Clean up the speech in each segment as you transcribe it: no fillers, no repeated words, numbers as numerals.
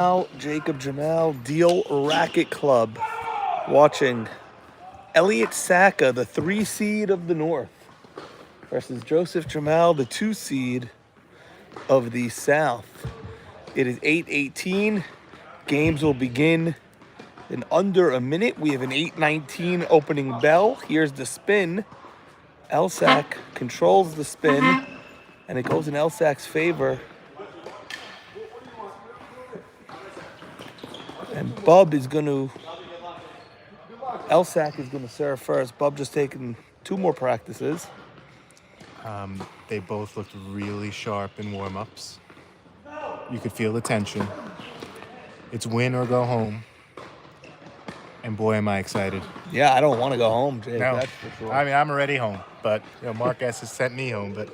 Now, Jacob Jemal, Deal Racket Club, watching Elliot Saka, the 3 seed of the North, versus Joseph Jemal, the 2 seed of the South. It is 8:18. Games will begin in under a minute. We have an 8:19 opening bell. Here's the spin. Elsak controls the spin, and it goes in Elsak's favor. And Elsak is going to serve first. Bub just taking 2 more practices. They both looked really sharp in warm-ups. You could feel the tension. It's win or go home. And boy, am I excited. Yeah, I don't want to go home, Jake. No, That's for sure. I mean, I'm already home. But, Mark S. has sent me home. But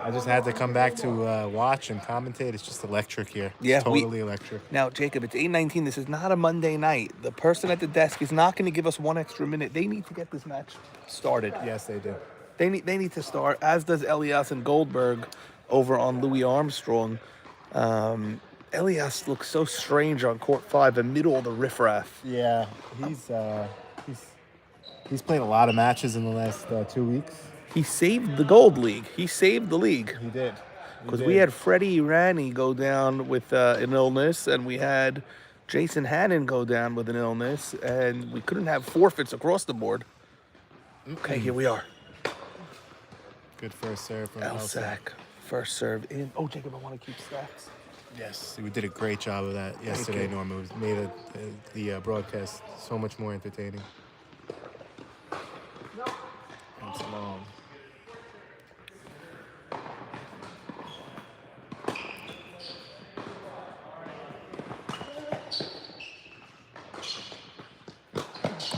I just had to come back to watch and commentate. It's just electric here. Yeah, it's totally electric. Now, Jacob, it's 8:19. This is not a Monday night. The person at the desk is not going to give us 1 extra minute. They need to get this match started. Yes, they do. They need to start, as does Elias and Goldberg over on Louis Armstrong. Elias looks so strange on court 5 amid all the riffraff. Yeah, he's played a lot of matches in the last 2 weeks. He saved the Gold League. He saved the league. He did. Because we had Freddie Rani go down with an illness, and we had Jason Hannon go down with an illness, and we couldn't have forfeits across the board. Okay, here we are. Good first serve from Elsak. First serve in. Oh, Jacob, I want to keep stats. Yes, we did a great job of that yesterday, Norma. It made the broadcast so much more entertaining. It's long.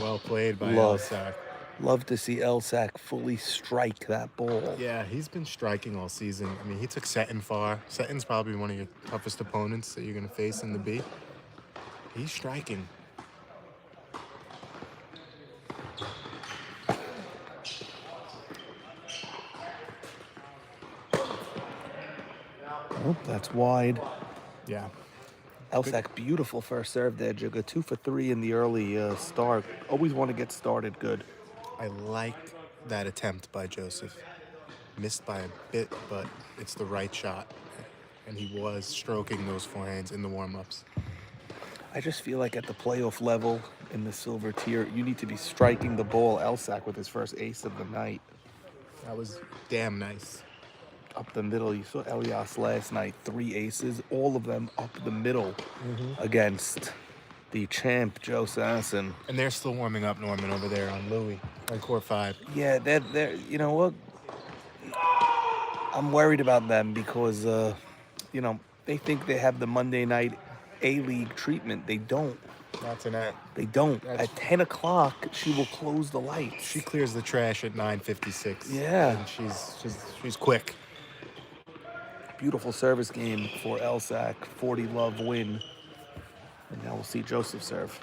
Well played by Elsak. Love to see Elsak fully strike that ball. Yeah, he's been striking all season. I mean, he took Seton far. Seton's probably one of your toughest opponents that you're going to face in the B. He's striking. Oh, that's wide. Yeah. Elsak, beautiful first serve there, Jigga. 2 for 3 in the early start. Always want to get started good. I like that attempt by Joseph. Missed by a bit, but it's the right shot. And he was stroking those forehands in the warm-ups. I just feel like at the playoff level in the silver tier, you need to be striking the ball. Elsak with his first ace of the night. That was damn nice. Up the middle. You saw Elias last night, 3 aces, all of them up the middle against the champ, Joe Sasson. And they're still warming up, Norman, over there on Louis, on court 5. Yeah, they're you know what? I'm worried about them because, they think they have the Monday night A-League treatment. They don't. Not tonight. They don't. At 10 o'clock, she will close the lights. She clears the trash at 9:56. Yeah. And she's quick. Beautiful service game for Elsak. 40-love win. And now we'll see Joseph serve.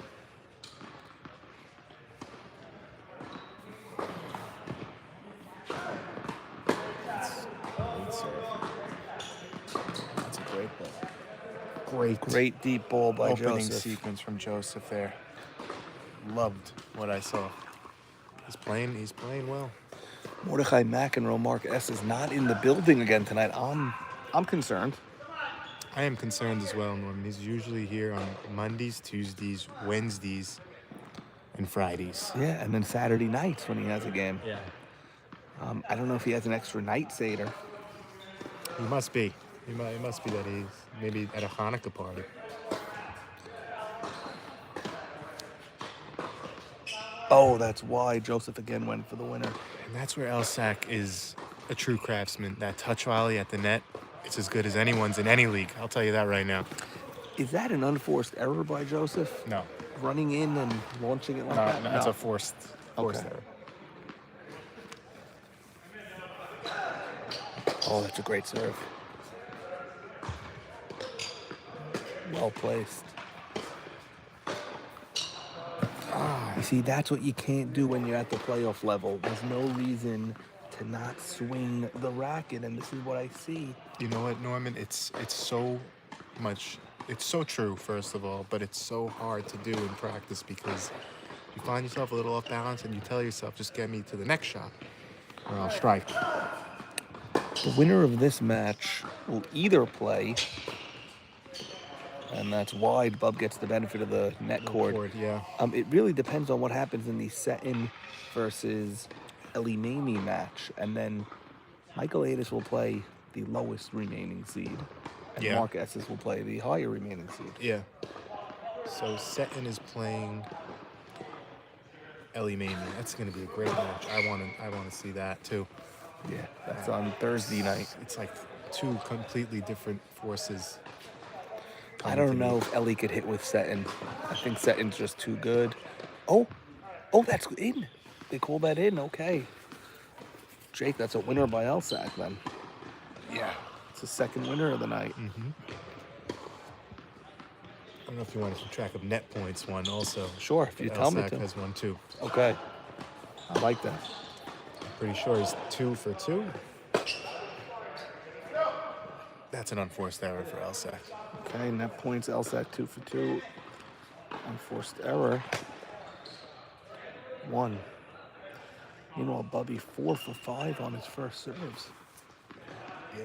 That's a great ball. Great deep ball by Opening Joseph. sequence from Joseph there. Loved what I saw. He's playing well. Mordechai McEnroe, Mark S. is not in the building again tonight. I'm concerned. I am concerned as well, Norman. He's usually here on Mondays, Tuesdays, Wednesdays, and Fridays. Yeah, and then Saturday nights when he has a game. Yeah. I don't know if he has an extra night Seder. He must be. It must be that he's maybe at a Hanukkah party. Oh, that's why Joseph again went for the winner. And that's where Elsak is a true craftsman. That touch volley at the net, it's as good as anyone's in any league. I'll tell you that right now. Is that an unforced error by Joseph? No. Running in and launching it like that? No, that's a forced Okay. error. Oh, that's a great serve. Well placed. You see, that's what you can't do when you're at the playoff level. There's no reason to not swing the racket, and this is what I see. You know what, Norman? It's so much It's so true, first of all, but it's so hard to do in practice because you find yourself a little off balance and you tell yourself, just get me to the next shot or I'll strike. The winner of this match will either play, and that's wide. Bub gets the benefit of the net cord. Yeah. It really depends on what happens in the Seton versus Elimami match, and then Michael Adis will play the lowest remaining seed, and Yeah. Mark Esses will play the higher remaining seed. Yeah. So Seton is playing Elimami. That's going to be a great match. I want to see that too. Yeah, that's on Thursday night. It's like two completely different forces. I don't know if Ellie could hit with Seton. I think Seton's just too good. Oh, that's in. They call that in. Okay. Jake, that's a winner by Elsak then. Yeah. It's the second winner of the night. I don't know if you want to keep track of net points one also. Sure, if you tell me Elsak to. has one too. Okay. I like that. Pretty sure he's 2 for 2. That's an unforced error for Elsak. Okay, net points, Elsak 2 for 2. Unforced error. 1. Meanwhile, Bubby 4 for 5 on his first serves. Yeah,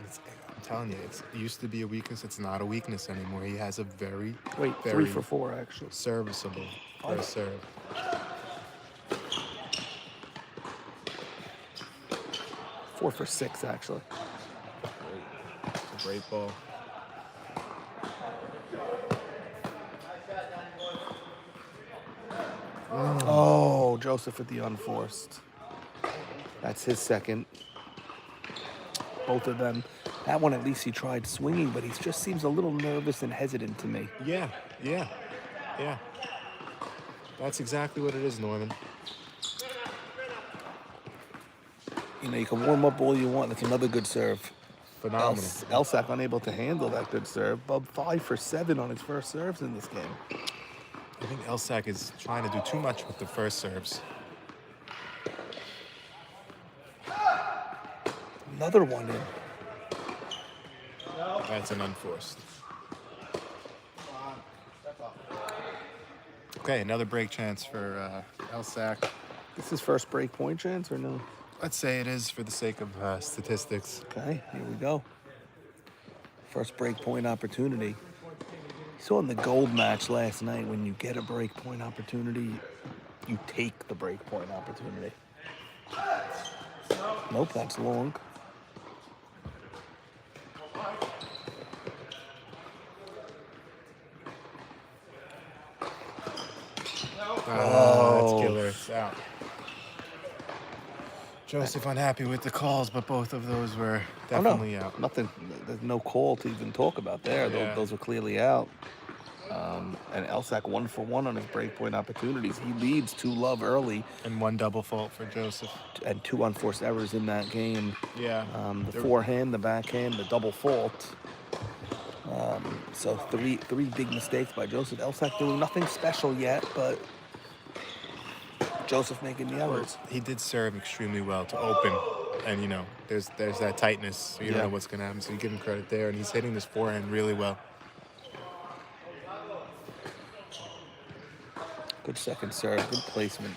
I'm telling you, it used to be a weakness. It's not a weakness anymore. He has a very 3 for 4 actually. serviceable first serve. 4 for 6 actually. It's a great ball. Oh, Joseph with the unforced. That's his second. Both of them. That one, at least he tried swinging, but he just seems a little nervous and hesitant to me. Yeah. That's exactly what it is, Norman. You know, you can warm up all you want. That's another good serve. Phenomenal. Elsak unable to handle that good serve. Bub 5 for 7 on his first serves in this game. I think Elsak is trying to do too much with the first serves. Another one in. That's an unforced. Okay, another break chance for Elsak. This is his first break point chance or no? Let's say it is for the sake of statistics. Okay, here we go. First break point opportunity. You saw in the gold match last night, when you get a break point opportunity, you take the break point opportunity. Nope, that's long. That's killer. It's out. Joseph unhappy with the calls, but both of those were definitely out. Nothing. There's no call to even talk about there. Yeah. Those were clearly out. And Elsak 1 for 1 on his breakpoint opportunities. He leads 2-love early. And one double fault for Joseph. And 2 unforced errors in that game. Yeah. The forehand, the backhand, the double fault. So three big mistakes by Joseph. Elsak doing nothing special yet, but Joseph making the errors. He did serve extremely well to open. And, you know, there's that tightness. So you don't know what's going to happen. So you give him credit there. And he's hitting this forehand really well. Good second serve, good placement.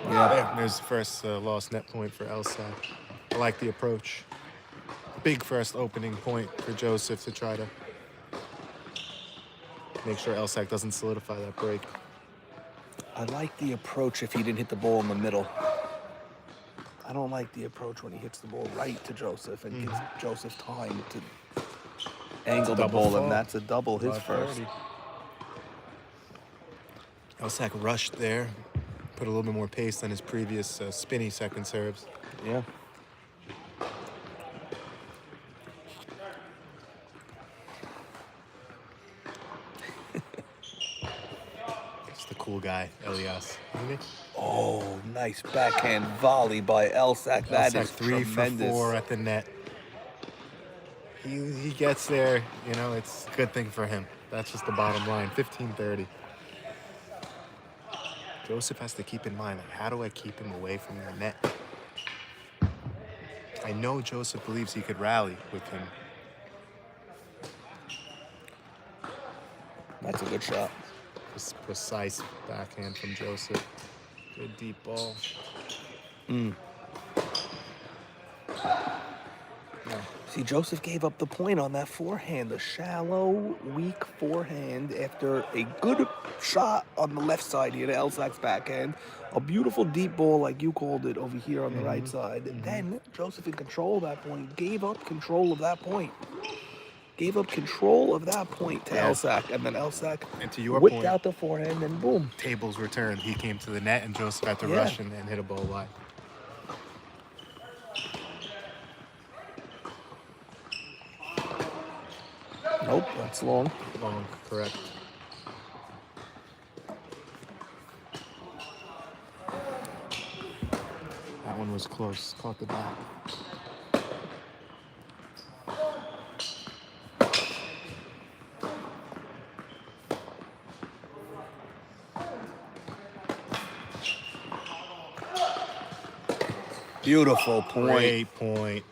Yeah, there's the first lost net point for Elsak. I like the approach. Big first opening point for Joseph to try to make sure Elsak doesn't solidify that break. I like the approach if he didn't hit the ball in the middle. I don't like the approach when he hits the ball right to Joseph and gives Joseph time to angle the ball, and that's a double, his first. Elsak rushed there, put a little bit more pace than his previous spinny second serves. Yeah. It's the cool guy, Elias, isn't he? Oh, nice backhand volley by Elsak. That is 3 tremendous. for 4 at the net. He gets there, you know, it's a good thing for him. That's just the bottom line, 15-30. Joseph has to keep in mind, like, how do I keep him away from the net? I know Joseph believes he could rally with him. That's a good shot. Precise backhand from Joseph. Good deep ball. See, Joseph gave up the point on that forehand, a shallow, weak forehand after a good shot on the left side here to Elsak's backhand. A beautiful deep ball, like you called it, over here on the right side. Then Joseph, in control of that point, gave up control of that point. Gave up control of that point to Elsak, and then Elsak And to your whipped point, out the forehand, and boom. tables returned. He came to the net, and Joseph had to rush and hit a ball wide. Nope, that's long. Long, correct. That one was close. Caught the back. Beautiful point. Great point.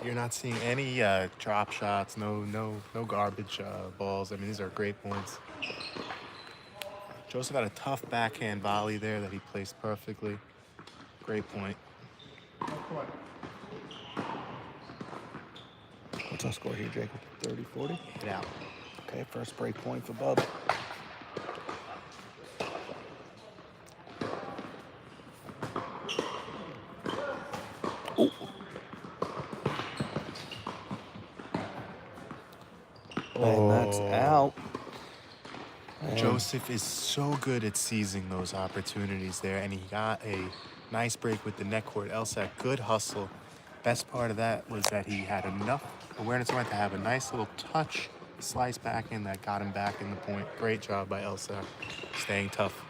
You're not seeing any drop shots, no garbage balls. I mean, these are great points. Joseph had a tough backhand volley there that he placed perfectly. Great point. What's our score here, Jacob? 30-40? Hit out. Okay, first break point for Bub. Ooh. And that's out. And Joseph is so good at seizing those opportunities there, and he got a nice break with the net court. Elsak, good hustle. Best part of that was that he had enough awareness to have a nice little touch, slice back in that got him back in the point. Great job by Elsak, staying tough.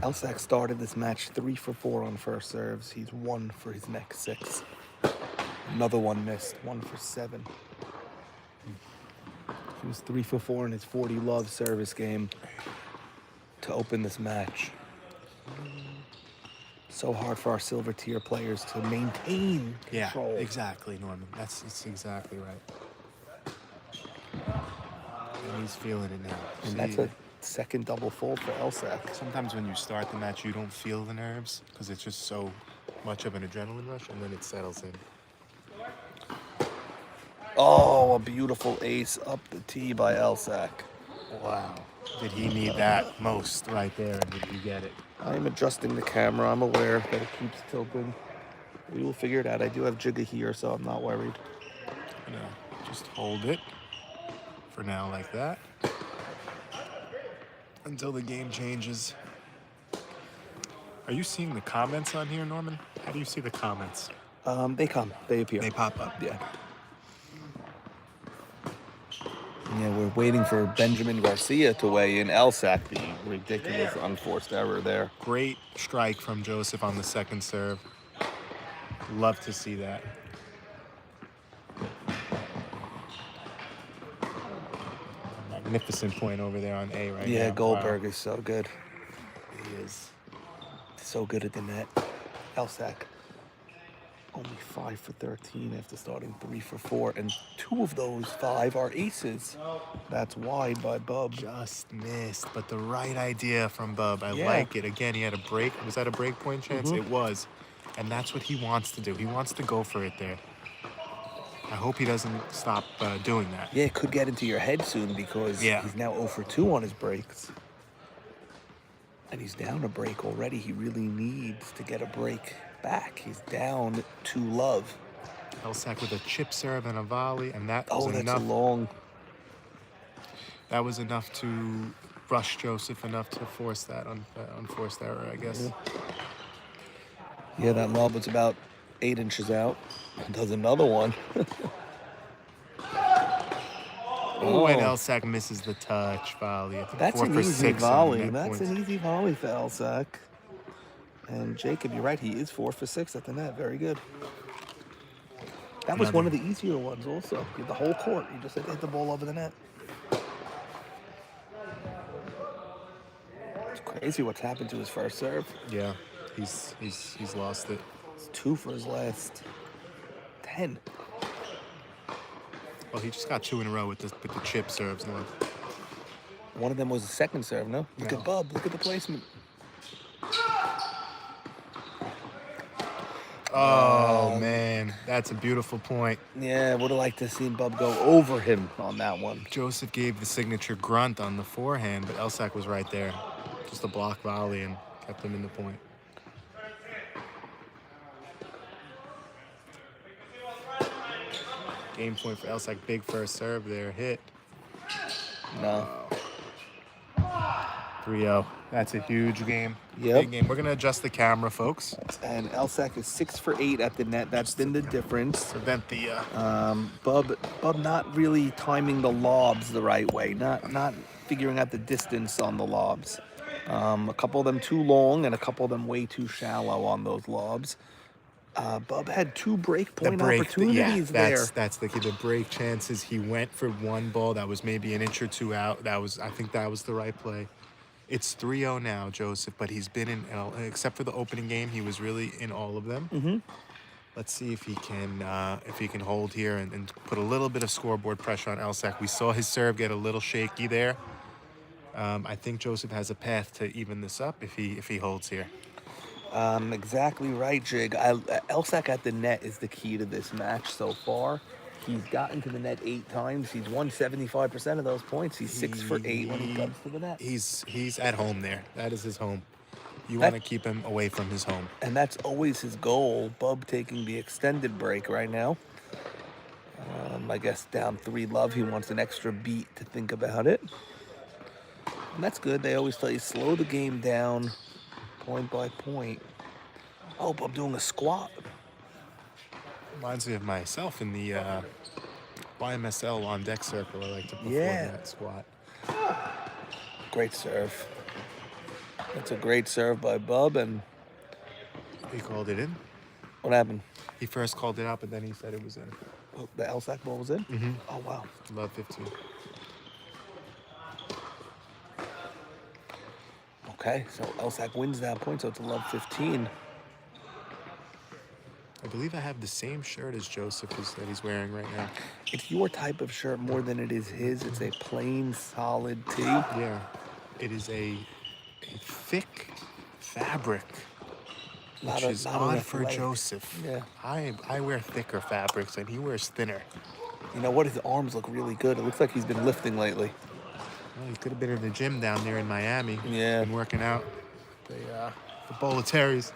Elsak started this match 3 for 4 on first serves. He's 1 for his next 6. Another one missed, 1 for 7. He was 3 for 4 in his 40 love service game to open this match. So hard for our silver tier players to maintain control. Yeah, exactly, Norman. That's exactly right. And he's feeling it now. And that's a second double fold for Elsak. Sometimes when you start the match, you don't feel the nerves because it's just so much of an adrenaline rush, and then it settles in. Oh, a beautiful ace up the tee by Elsak. Wow. Did he need that most right there, and did you get it? I'm adjusting the camera. I'm aware that it keeps tilting. We will figure it out. I do have jigga here, so I'm not worried. No, just hold it for now like that until the game changes. Are you seeing the comments on here, Norman? How do you see the comments? They appear. They pop up. Yeah. Yeah, we're waiting for Benjamin Garcia to weigh in. Elsak, the ridiculous unforced error there. Great strike from Joseph on the second serve. Love to see that. Magnificent point over there on A right now. Yeah, Goldberg Wow. is so good. He is. So good at the net. Elsak, only 5 for 13 after starting 3 for 4, and 2 of those 5 are aces. That's wide by Bub. Just missed, but the right idea from Bub. I Yeah. like it. Again, he had a break. Was that a break point chance? It was. And that's what he wants to do. He wants to go for it there. I hope he doesn't stop doing that. Yeah, it could get into your head soon because he's now 0 for 2 on his breaks. And he's down a break already. He really needs to get a break back. He's down 2 love. Elsak with a chip serve and a volley, and that was Oh, that's enough. long. That was enough to rush Joseph enough to force that unforced error, I guess. Yeah, that lob was about 8 inches out. Does another one. Oh, and Elsak misses the touch volley. I think That's 4 an for easy 6 on volley. net That's points. an easy volley for Elsak. And Jacob, you're right. He is 4 for 6 at the net. Very good. That was one of the easier ones also. You had the whole court. You just had to hit the ball over the net. It's crazy what's happened to his first serve. Yeah, he's lost it. It's 2 for his last. 10. Well, he just got 2 in a row with the chip serves now. One of them was a second serve, no? Look No. at Bub. Look at the placement. Oh, man. That's a beautiful point. Yeah, would have liked to see Bub go over him on that one. Joseph gave the signature grunt on the forehand, but Elsak was right there. Just a block volley and kept him in the point. Game point for Elsak. Big first serve there. Hit. No. 3-0. That's a huge game. Yep. Big game. We're going to adjust the camera, folks. And Elsak is 6 for 8 at the net. That's been the difference. Prevent the... Bub not really timing the lobs the right way. Not figuring out the distance on the lobs. A couple of them too long and a couple of them way too shallow on those lobs. Bub had 2 break point opportunities there. That's the key. The break chances. He went for one ball that was maybe an inch or two out. I think that was the right play. It's 3-0 now, Joseph, but he's been in, except for the opening game, he was really in all of them. Mm-hmm. Let's see if he can hold here and put a little bit of scoreboard pressure on Elsak. We saw his serve get a little shaky there. I think Joseph has a path to even this up if he holds here. Exactly right, Jig. Elsak at the net is the key to this match so far. He's gotten to the net 8 times. He's won 75% of those points. He's 6 for 8 when he comes to the net. He's at home there. That is his home. You want to keep him away from his home. And that's always his goal. Bub taking the extended break right now. I guess down 3-love. He wants an extra beat to think about it. And that's good. They always tell you slow the game down point by point. Oh, Bub doing a squat. Reminds me of myself in the YMSL on deck circle. I like to perform that squat. Great serve. That's a great serve by Bub, and he called it in. What happened? He first called it out, but then he said it was in. Oh, the Elsak ball was in? Mm-hmm. Oh, wow. Love 15. Okay, so Elsak wins that point, so it's a love 15. I believe I have the same shirt as Joseph that he's wearing right now. It's your type of shirt more than it is his. It's a plain, solid tee. Yeah. It is a thick fabric, which is odd for Joseph. Yeah. I wear thicker fabrics, and he wears thinner. You know what? His arms look really good. It looks like he's been lifting lately. Well, he could have been in the gym down there in Miami. Yeah. Been working out. The Boletaries.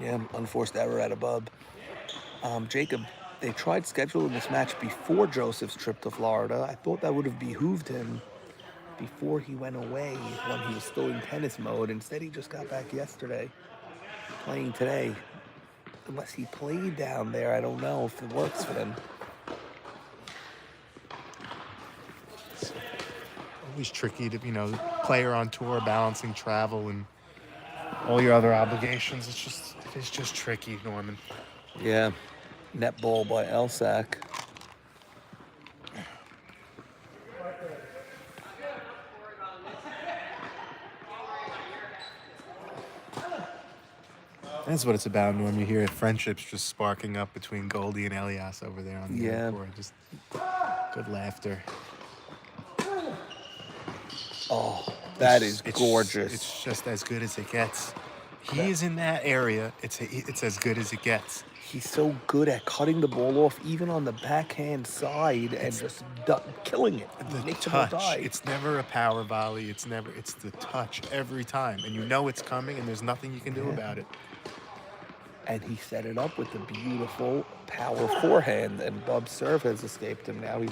Yeah, unforced error at a Bub. Jacob, they tried scheduling this match before Joseph's trip to Florida. I thought that would have behooved him before he went away when he was still in tennis mode. Instead, he just got back yesterday, playing today. Unless he played down there, I don't know if it works for him. It's always tricky to, player on tour, balancing travel and all your other obligations. It's just tricky, Norman. Yeah, net ball by Elsak. That's what it's about, Norm. You hear friendships just sparking up between Goldie and Elias over there on the court. Just good laughter. Oh, that is gorgeous. It's just as good as it gets. He is in that area. It's as good as it gets. He's so good at cutting the ball off, even on the backhand side, and just killing it. The touch. It's never a power volley. It's the touch every time, and you know it's coming, and there's nothing you can do about it. And he set it up with a beautiful power forehand, and Bub's serve has escaped him now. He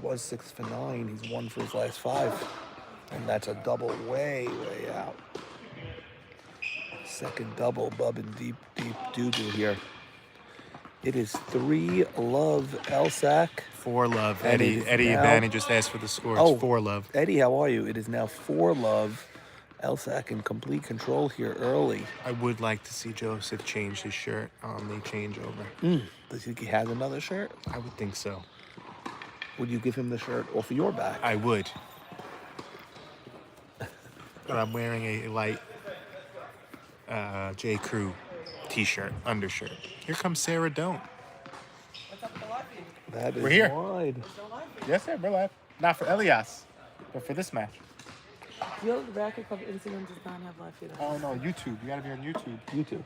was 6 for 9. He's 1 for his last 5, and that's a double way out. Second double, Bub in deep doo-doo here. It is 3-love Elsak. 4-love Eddie. Eddie Abani just asked for the score. It's 4-love. Eddie, how are you? It is now 4-love. Elsak in complete control here early. I would like to see Joseph change his shirt on the changeover. Does he think he has another shirt? I would think so. Would you give him the shirt off of your back? I would. But I'm wearing a light J. Crew t-shirt, undershirt. Here comes Sarah Doan. That is We're here. wide. Yes, sir, we're live. Not for Elias, but for this match. Your racket club Instagram does not have live feed. Oh, no, YouTube. You gotta be on YouTube. YouTube.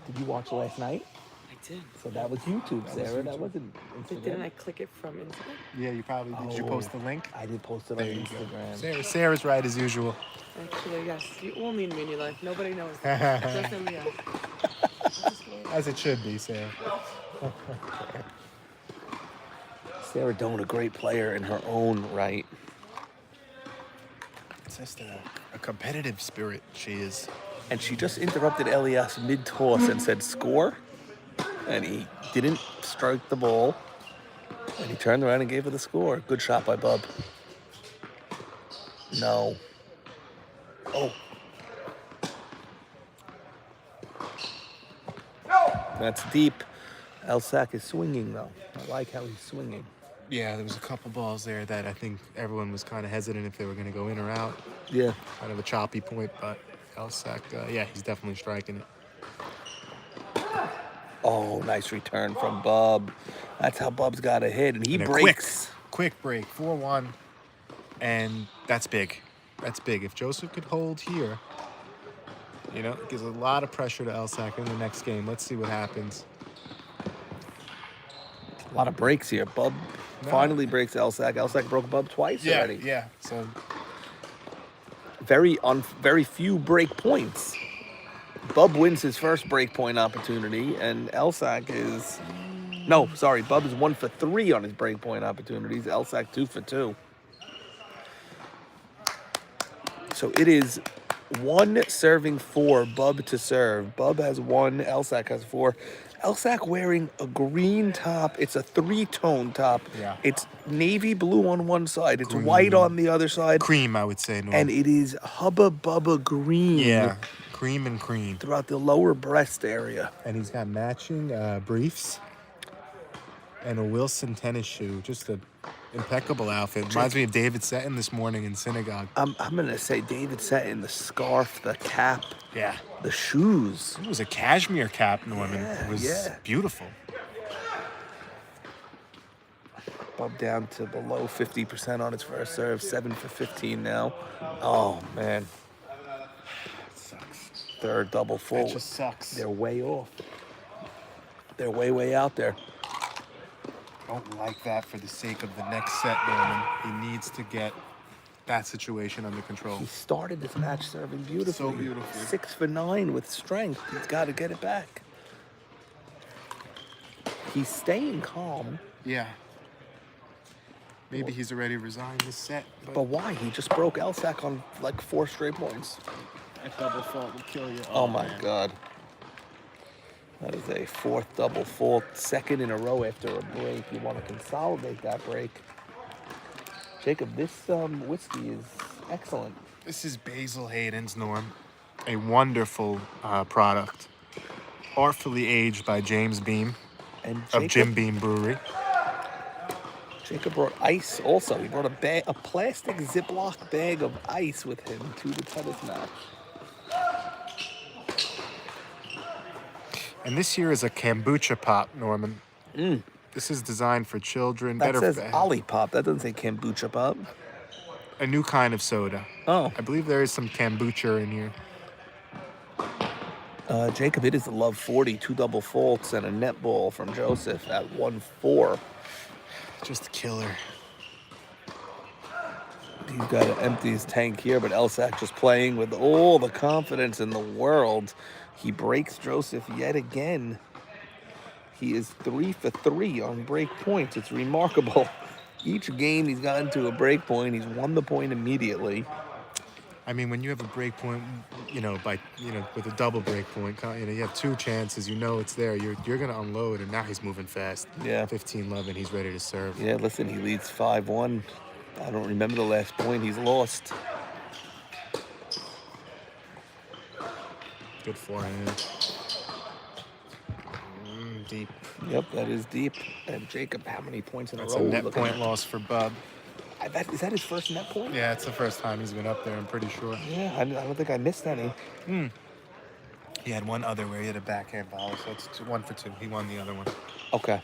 Did you watch last night? I did. So that was YouTube, Sarah. That wasn't Instagram. Didn't I click it from Instagram? Yeah, you probably did. Did you post the link? I did post it There on you go. Instagram. Sarah's right as usual. Actually, yes. You all need me in your life. Nobody knows. Just Elias. As it should be, Sarah. Sarah Doan, a great player in her own right. It's just a competitive spirit she is. And she just interrupted Elias mid-toss and said, score. And he didn't strike the ball. And he turned around and gave her the score. Good shot by Bub. No. Oh. That's deep. Elsak is swinging, though. I like how he's swinging. Yeah, there was a couple balls there that I think everyone was kind of hesitant if they were going to go in or out. Yeah. Kind of a choppy point, but Elsak, yeah, he's definitely striking it. Oh, nice return from Bub. That's how Bub's got to hit, and he And a breaks. Quick break, 4-1, and that's big. That's big. If Joseph could hold here, you know, it gives a lot of pressure to Elsak in the next game. Let's see what happens. A lot of breaks here. Bub finally breaks Elsak. Elsak broke Bub twice already. Yeah. So Very few break points. Bub wins his first break point opportunity, and Elsak is... No, sorry. Bub is 1 for 3 on his break point opportunities. Elsak 2 for 2. So it is 1 serving 4, Bub to serve. Bub has 1, Elsak has 4. Elsak wearing a green top. It's a 3-tone top. Yeah. It's navy blue on one side. It's Green. white on the other side. cream, I would say. Norm. And it is Hubba Bubba green. yeah, cream and cream. Throughout the lower breast area. And he's got matching briefs and a Wilson tennis shoe. Just a impeccable outfit. Reminds me of David Seton this morning in synagogue. I'm gonna say David Seton, the scarf, the cap, Yeah. the shoes. It was a cashmere cap, Norman. Yeah, It was yeah. beautiful. Bub down to below 50% on his first serve. 7 for 15 now. Oh man. Sucks. Third double full. That just sucks. They're way off. They're way out there. Don't like that for the sake of the next set, Norman. He needs to get that situation under control. He started this match serving beautifully. So beautifully. 6 for 9 with strength. He's got to get it back. He's staying calm. Yeah. Maybe he's already resigned this set, But why? He just broke Elsak on like 4 straight points. that double fault will kill you. Oh my God. That is a 4th double fault, 2nd in a row after a break. You want to consolidate that break. Jacob, this whiskey is excellent. This is Basil Hayden's, Norm. A wonderful product. Artfully aged by James Beam And of Jim Beam Brewery. Jacob brought ice also. He brought a plastic Ziploc bag of ice with him to the tennis match. And this here is a kombucha pop, Norman. This is designed for children. That says for Olipop. That doesn't say kombucha pop. a new kind of soda. Oh. I believe there is some kombucha in here. Jacob, it is the Love 40, 2 double faults, and a net ball from Joseph at 1-4. Just a killer. He's got to empty his tank here, but Elsak just playing with all the confidence in the world. He breaks Joseph yet again. He is 3 for 3 on break points. It's remarkable. Each game he's gotten to a break point, he's won the point immediately. I mean, when you have a break point, with a double break point, you have 2 chances. You know it's there. You're gonna unload, and now he's moving fast. Yeah. 15-11. He's ready to serve. Yeah, listen, he leads 5-1. I don't remember the last point he's lost. Good forehand. Deep. Yep, that is deep. And Jacob, how many points in That's a a row? net Looking point at- loss for Bub. Is that his first net point? Yeah, it's the first time he's been up there, I'm pretty sure. Yeah, I don't think I missed any. He had one other where he had a backhand volley, so it's 1 for 2. He won the other one. Okay.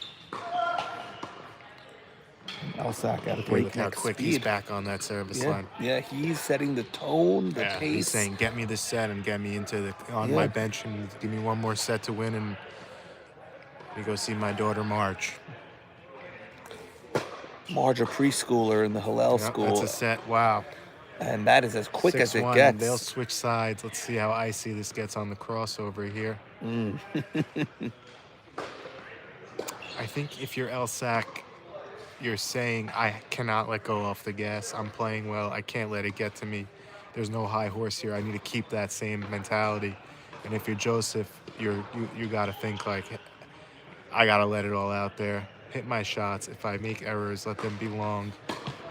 Elsak at Okay, look how breakneck quick he's speed. back on that service Yeah, line. yeah, he's setting the tone, the Yeah, pace. he's saying, get me this set and get me into on Yeah. my bench and give me one more set to win and we go see my daughter Marge. Marge, a preschooler in the Hillel Yep, school. that's a set. Wow. And that is as quick as it 6-1. gets. They'll switch sides. Let's see how icy this gets on the crossover here. I think if you're Elsak, you're saying, I cannot let go off the gas. I'm playing well. I can't let it get to me. There's no high horse here. I need to keep that same mentality. And if you're Joseph, you got to think like, I got to let it all out there. Hit my shots. If I make errors, let them be long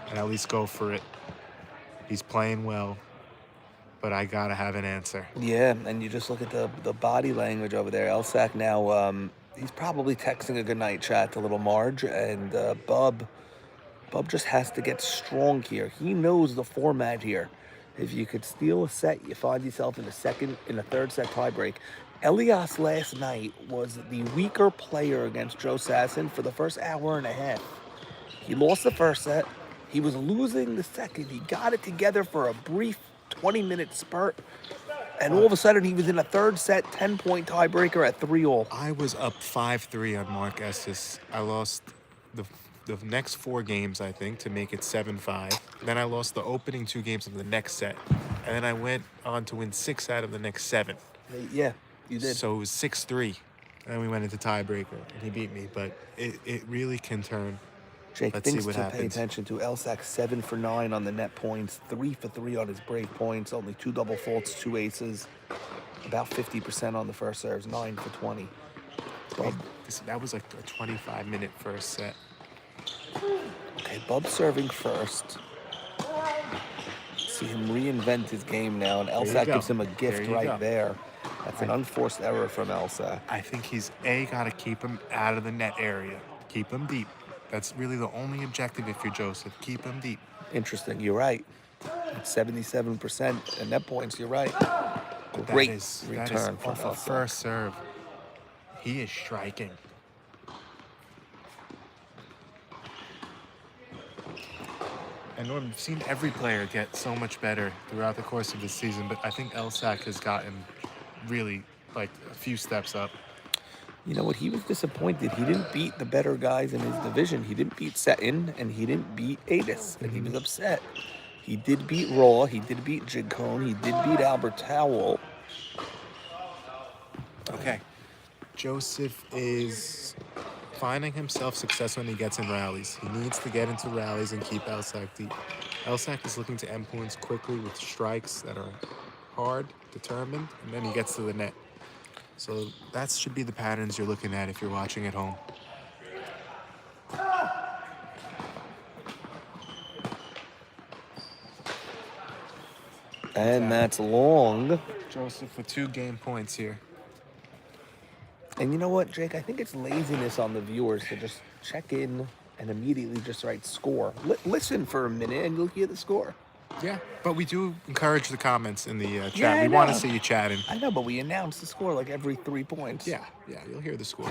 and at least go for it. He's playing well, but I got to have an answer. Yeah, and you just look at the body language over there. Elsak now, he's probably texting a goodnight chat to little Marge, and Bub just has to get strong here. He knows the format here. If you could steal a set, you find yourself in a third set tiebreak. Elias last night was the weaker player against Joe Sasson for the first hour and a half. He lost the first set. He was losing the second. He got it together for a brief 20-minute spurt. And all of a sudden, he was in a third set, 10-point tiebreaker at 3-all. I was up 5-3 on Mark Estes. I lost the next 4 games, I think, to make it 7-5. Then I lost the opening 2 games of the next set. And then I went on to win 6 out of the next 7. Yeah, you did. So it was 6-3. And then we went into tiebreaker, and he beat me. But it really can turn. Jake, Let's see things what to pay happens. attention to. Elsak 7 for 9 on the net points, 3 for 3 on his break points, only 2 double faults, 2 aces, about 50% on the first serves, 9 for 20. Bub, That was like a 25-minute first set. okay, Bub serving first. See him reinvent his game now, and you Elsak go. gives him a gift There you right go. there. That's an unforced error from Elsak. I think he's got to keep him out of the net area. Keep him deep. That's really the only objective if you're Joseph. Keep him deep. Interesting, you're right. At 77% and net points, you're right. Great That is return from off a Elsak. first serve. He is striking. And we've seen every player get so much better throughout the course of the season, but I think Elsak has gotten really like a few steps up. You know what? He was disappointed. He didn't beat the better guys in his division. He didn't beat Seton, and he didn't beat Adis, and he was upset. He did beat Raw. He did beat Jigcone. He did beat Albert Towel. Okay. Joseph is finding himself success when he gets in rallies. He needs to get into rallies and keep Elsak deep. Elsak is looking to end points quickly with strikes that are hard, determined, and then he gets to the net. So that should be the patterns you're looking at if you're watching at home. And that's long. Joseph with 2 game points here. And you know what, Jake? I think it's laziness on the viewers to just check in and immediately just write score. Listen for a minute and you'll hear the score. Yeah, but we do encourage the comments in the chat. Yeah, I we want to know. see you chatting. I know, but we announce the score like every 3 points. Yeah, you'll hear the score.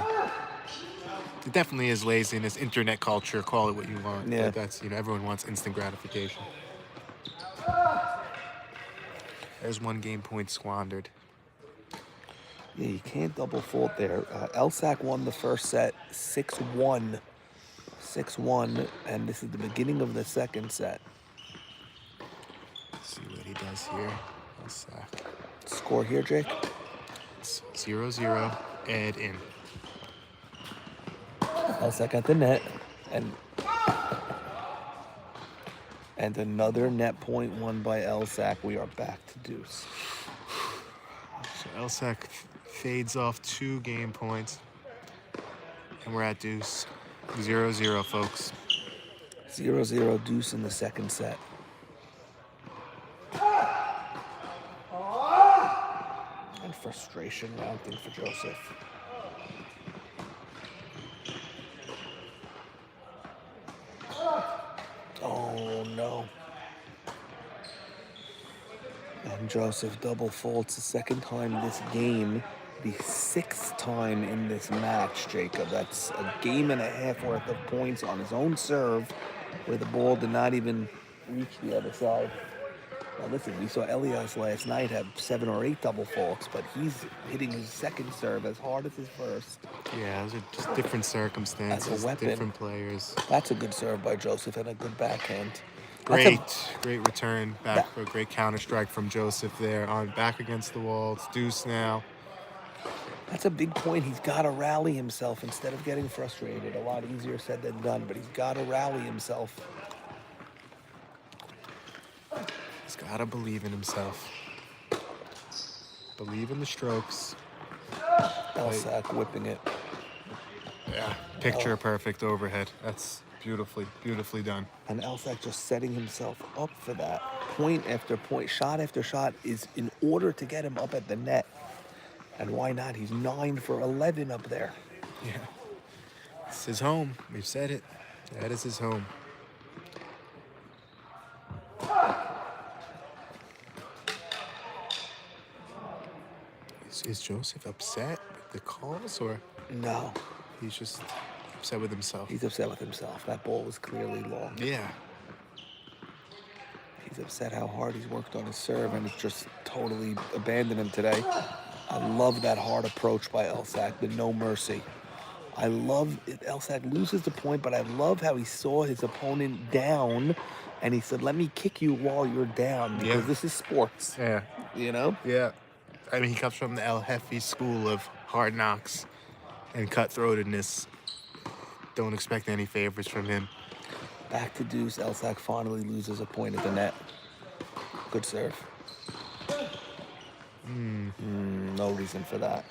It definitely is laziness, internet culture, call it what you want. Yeah. But that's, everyone wants instant gratification. There's 1 game point squandered. Yeah, you can't double fault there. Elsak won the first set 6-1. 6-1, and this is the beginning of the second set. Let's see what he does here. Elsak. Score here, Jake? It's 0-0, add in. Elsak at the net, and another net point won by Elsak. We are back to deuce. So Elsak fades off 2 game points, and we're at deuce. 0-0, folks. 0-0 deuce in the second set. And frustration mounting for Joseph. Oh no. And Joseph double faults the second time this game, the 6th time in this match, Jacob. That's a game and a half worth of points on his own serve, where the ball did not even reach the other side. Now listen, we saw Elias last night have 7 or 8 double faults, but he's hitting his second serve as hard as his first. Yeah, those are just different circumstances, As a weapon. different players. That's a good serve by Joseph and a good backhand. Great return back for a great counter strike from Joseph there. On back against the wall. It's deuce now. That's a big point. He's got to rally himself instead of getting frustrated. A lot easier said than done, but he's got to rally himself. He's got to believe in himself. Believe in the strokes. Elsak whipping it. Yeah, picture perfect overhead. That's beautifully done. And Elsak just setting himself up for that. Point after point, shot after shot is in order to get him up at the net. And why not? He's 9 for 11 up there. Yeah. It's his home. We've said it. That is his home. Is Joseph upset with the calls, or No, he's just upset with himself? he's upset with himself. That ball was clearly long. Yeah. He's upset how hard he's worked on his serve, and it's just totally abandoned him today. I love that hard approach by Elsak, the no mercy. I love it. Elsak loses the point, but I love how he saw his opponent down, and he said, let me kick you while you're down, because this is sports, Yeah. you know? Yeah. I mean, he comes from the El Jefe school of hard knocks and cutthroatedness. Don't expect any favors from him. Back to deuce, Elsak finally loses a point at the net. Good serve. No reason for that.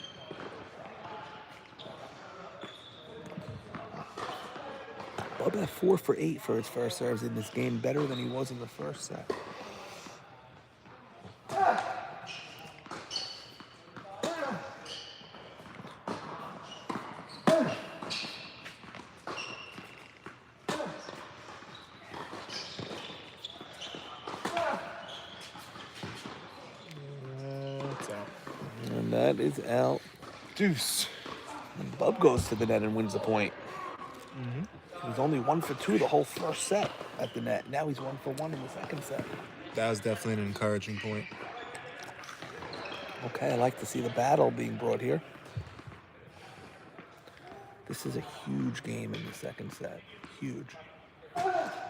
Bub at 4 for 8 for his first serves in this game, better than he was in the first set. It's out. And that is out. Deuce. And Bub goes to the net and wins the point. He was only 1 for 2 the whole first set at the net. Now he's 1 for 1 in the second set. That was definitely an encouraging point. Okay, I like to see the battle being brought here. This is a huge game in the second set. Huge.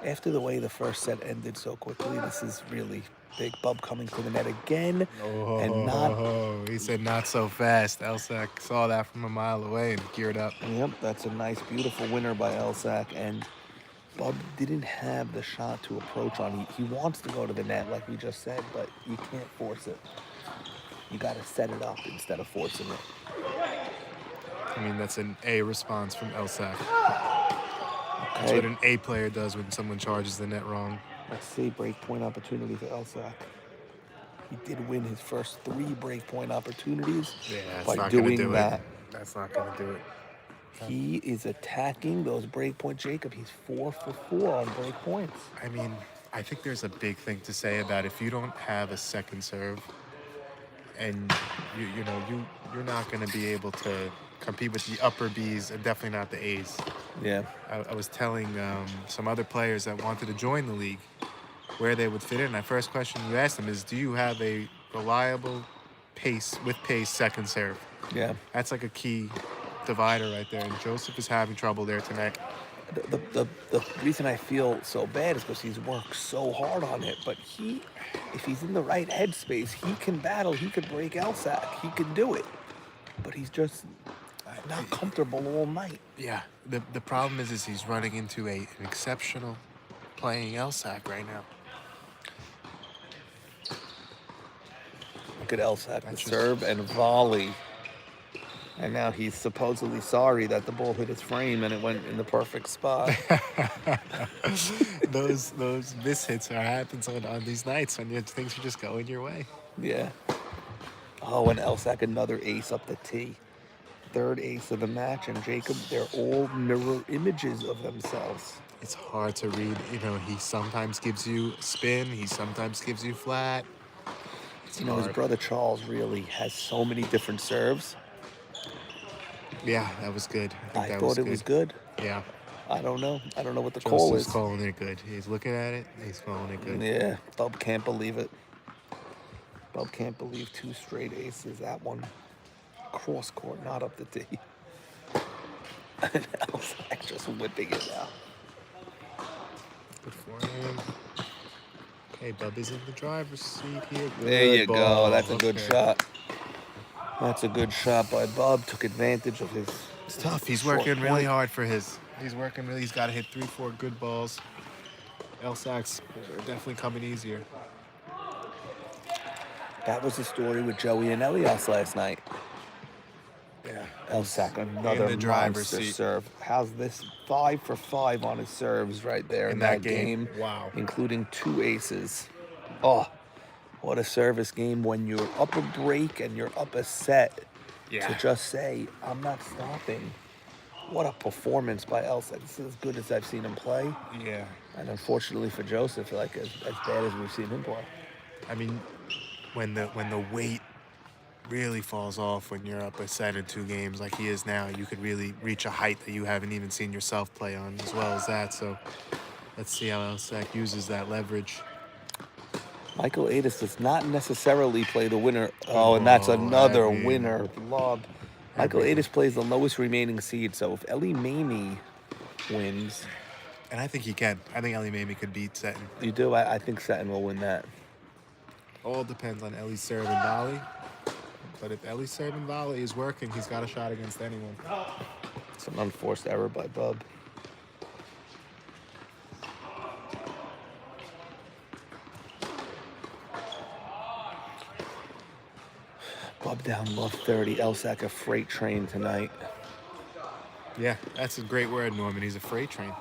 After the way the first set ended so quickly, this is really big. Bub coming to the net again. And not... He said not so fast. Elsak saw that from a mile away and geared up. Yep, that's a nice, beautiful winner by Elsak. And Bub didn't have the shot to approach on. He wants to go to the net, like we just said, but you can't force it. You got to set it up instead of forcing it. I mean, that's an A response from Elsak. That's Okay, what an A player does when someone charges the net wrong. let's see, break point opportunity for Elsak. He did win his first 3 break point opportunities Yeah, that's by not going to doing do that. it. That's not going to do it. He is attacking those break points. Jacob, he's 4 for 4 on break points. I mean, I think there's a big thing to say about if you don't have a second serve, and you're not going to be able to compete with the upper Bs and definitely not the As. Yeah. I was telling some other players that wanted to join the league where they would fit in. My first question you asked them is, do you have a reliable pace second serve? Yeah. That's like a key divider right there, and Joseph is having trouble there tonight. The reason I feel so bad is because he's worked so hard on it. But if he's in the right headspace, he can battle. He could break Elsak. He can do it. But he's just not comfortable all night. Yeah, the problem is he's running into an exceptional playing Elsak right now. Look at Elsak, the That's just- serve and volley. And now he's supposedly sorry that the ball hit his frame and it went in the perfect spot. those mishits happens on these nights when things are just going your way. Yeah. Oh, and Elsak, another ace up the tee. 3rd ace of the match. And Jacob, they're all mirror images of themselves. It's hard to read. He sometimes gives you spin. He sometimes gives you flat. You know, his brother Charles really has so many different serves. Yeah, that was good. I think I that thought it was good. Yeah. I don't know. I don't know what the call Joseph's is. calling it good. He's looking at it. He's calling it good. Yeah, Bub can't believe it. Bub can't believe 2 straight aces. That one cross court, not up the tee. And Elsak just whipping it out. Good for him. Okay, Bub is in the driver's seat here. Good There you ball. go. That's a good Okay. shot. That's a good shot by Bub. Took advantage of his. It's tough. He's short working really point. hard for his. He's working really. He's got to hit 3-4 good balls. Elsak's are definitely coming easier. That was the story with Joey and Elias last night. Yeah. Elsak, another in the driver's monster seat. serve. How's this 5 for 5 on his serves right there in that game? Wow. Including 2 aces. Oh, what a service game when you're up a break and you're up a set. Yeah. To just say, I'm not stopping. What a performance by Elsak. This is as good as I've seen him play. Yeah. And unfortunately for Joseph, like as bad as we've seen him play. I mean, when the weight really falls off when you're up a set in 2 games like he is now, you could really reach a height that you haven't even seen yourself play on as well as that. So let's see how Elsak uses that leverage. Michael Adis does not necessarily play the winner. Oh, and that's another heavy. winner lob. Michael Adis plays the lowest remaining seed, so if Ellie Mamie wins, And I think he can. I think Ellie Mamie could beat Seton. you do. I think Seton will win that. All depends on Ellie's serve and volley. But if Ellie's serve and volley is working, he's got a shot against anyone. It's an unforced error by Bub. Bub down love 30. Elsak a freight train tonight. Yeah, that's a great word, Norman. He's a freight train.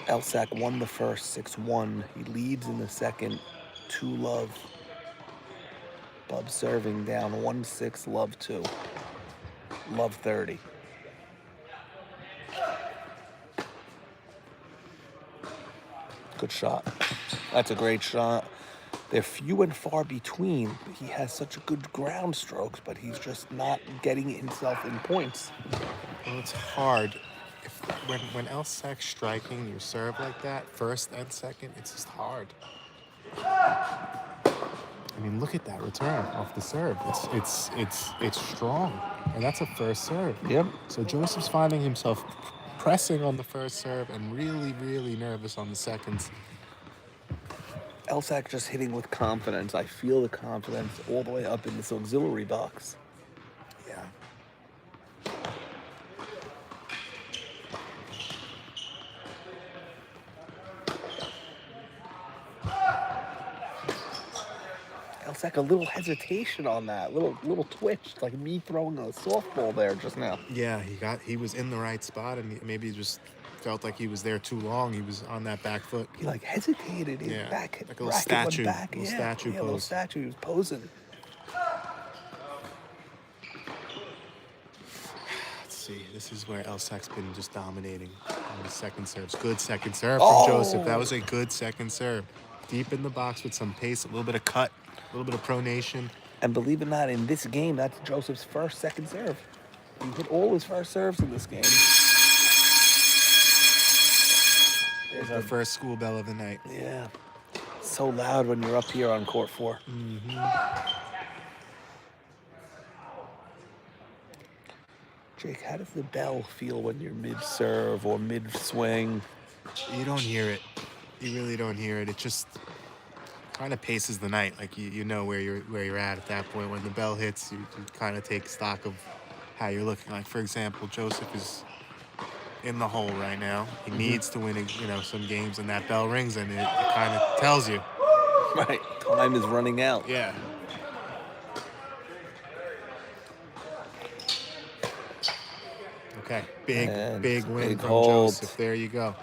Elsak won the first 6-1. He leads in the second 2-love. Bub serving down 1-6, love 2. Love 30. Good shot. That's a great shot. They're few and far between. He has such good ground strokes, but he's just not getting himself in points. Well, it's hard. When Elsak's striking your serve like that, first and second, it's just hard. I mean, look at that return off the serve. It's strong, and that's a first serve. Yep. So Joseph's finding himself pressing on the first serve and really, really nervous on the seconds. Elsak just hitting with confidence. I feel the confidence all the way up in this auxiliary box. Yeah. Elsak a little hesitation on that, little twitch, like me throwing a softball there just now. Yeah, he was in the right spot, and maybe he just felt like he was there too long. He was on that back foot. He like hesitated. His Yeah, back, like a little racket statue, went back. little Yeah, statue yeah, little pose. statue. He was posing. Let's see. This is where Elsak's been just dominating on the second serves. Good second serve Oh! from Joseph. That was a good second serve. Deep in the box with some pace, a little bit of cut, a little bit of pronation. And believe it or not, in this game, that's Joseph's first second serve. He hit all his first serves in this game. There's our first school bell of the night. Yeah. So loud when you're up here on court 4. Jake, how does the bell feel when you're mid-serve or mid-swing? You don't hear it. You really don't hear it. It just kind of paces the night. Like you know where you're at that point. When the bell hits, you kind of take stock of how you're looking. Like for example, Joseph is in the hole right now. He needs to win, some games, and that bell rings, and it kind of tells you. Right. Time is running out. Yeah. Okay. Big win big from hold. Joseph. There you go.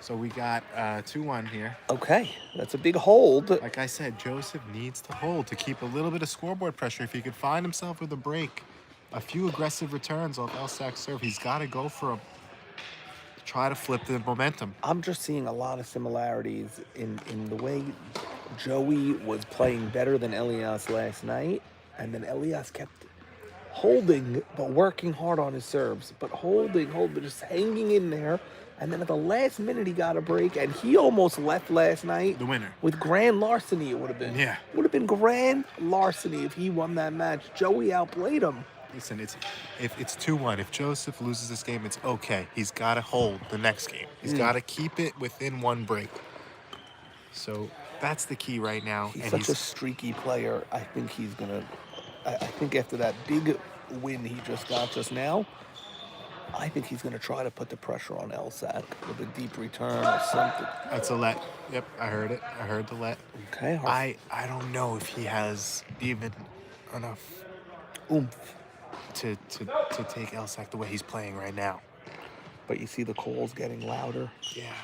So we got 2-1 here. Okay. That's a big hold. Like I said, Joseph needs to hold to keep a little bit of scoreboard pressure. If he could find himself with a break, a few aggressive returns off Elsak's serve, he's got to go for try to flip the momentum. I'm just seeing a lot of similarities in the way Joey was playing better than Elias last night, and then Elias kept holding, but working hard on his serves, but but just hanging in there. And then at the last minute, he got a break, and he almost left last night. The winner. With grand larceny, it would have been. Yeah. Would have been grand larceny if he won that match. Joey outplayed him. Listen, if it's 2-1, if Joseph loses this game, it's okay. He's got to hold the next game. He's got to keep it within one break. So that's the key right now. He's such a streaky player. I think he's gonna. I think after that big win he just got just now, I think he's gonna try to put the pressure on Elsak with a deep return or something. That's a let. Yep, I heard it. I heard the let. Okay. I don't know if he has even enough Oomph. to take Elsak the way he's playing right now. But you see the calls getting louder. Yeah.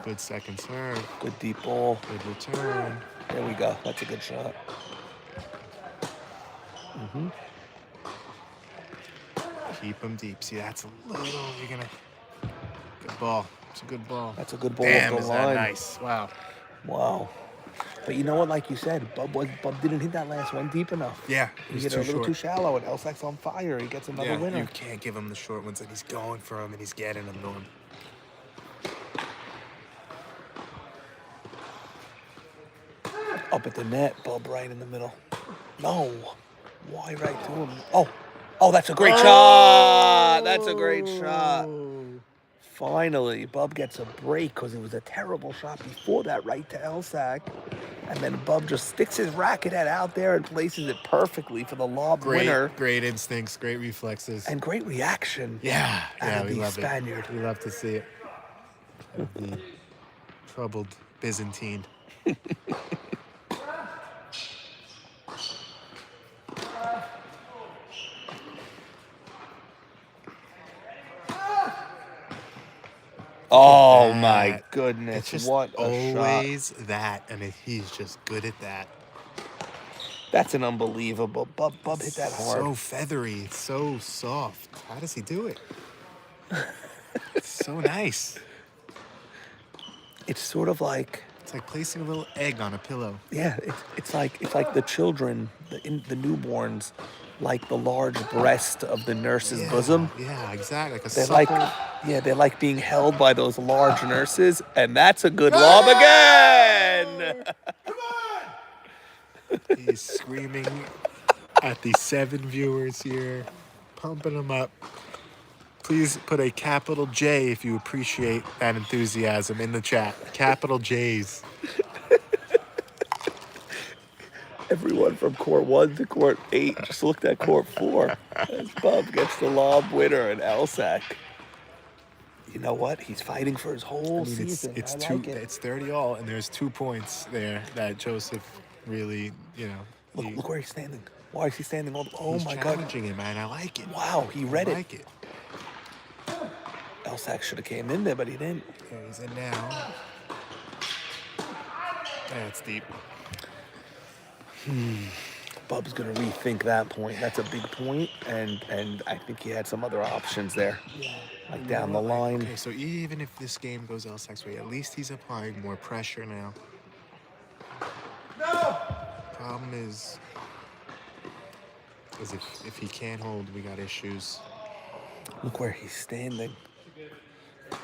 Good second serve. Good deep ball. Good return. There we go. That's a good shot. Keep him deep. See, that's a little. You're gonna. Good ball. It's a good ball. That's a good ball. Damn, off the is line. that nice? Wow. Wow. But you know what? Like you said, Bub didn't hit that last one deep enough. Yeah, He hit it a little too shallow, and Elsak's on fire. He gets another winner. You can't give him the short ones, and he's going for them, and he's getting them, Norm. Up at the net, Bub right in the middle. No. Why right to him? Oh, that's a great shot. That's a great shot. Finally, Bub gets a break because it was a terrible shot before that right to Elsak. And then Bub just sticks his racket head out there and places it perfectly for the lob winner. Great instincts, great reflexes. And great reaction. Yeah, out of we the love Spaniard. it. We love to see it. Of the troubled Byzantine. Oh my goodness! It's just what a shot! always that, and he's just good at that. That's an unbelievable. Bub hit that hard. So feathery, it's so soft. How does he do it? It's so nice. It's sort of like. It's like placing a little egg on a pillow. Yeah, it's like the children, the newborns, like the large breast of the nurse's bosom. Yeah, exactly. Like a They're supple. they're like being held by those large nurses, and that's a good lob again. He's screaming at the 7 viewers here, pumping them up. Please put a capital J if you appreciate that enthusiasm in the chat. Capital J's. Everyone from court 1 to court 8 just looked at court 4 as Bub gets the lob winner and Elsak. You know what? He's fighting for his whole season. It's I two. like it. It's 30 all, and there's 2 points there that Joseph really, Look where he's standing. Why is he standing all? Oh he's my God! challenging him, man. I like it. Wow, he read I it. like it. Elsak should have came in there, but he didn't. There he's in now. That's deep. Bub's gonna rethink that point. That's a big point, and I think he had some other options there, like down the line. Okay, so even if this game goes Elsak's way, at least he's applying more pressure now. No. Problem is if he can't hold, we got issues. Look where he's standing,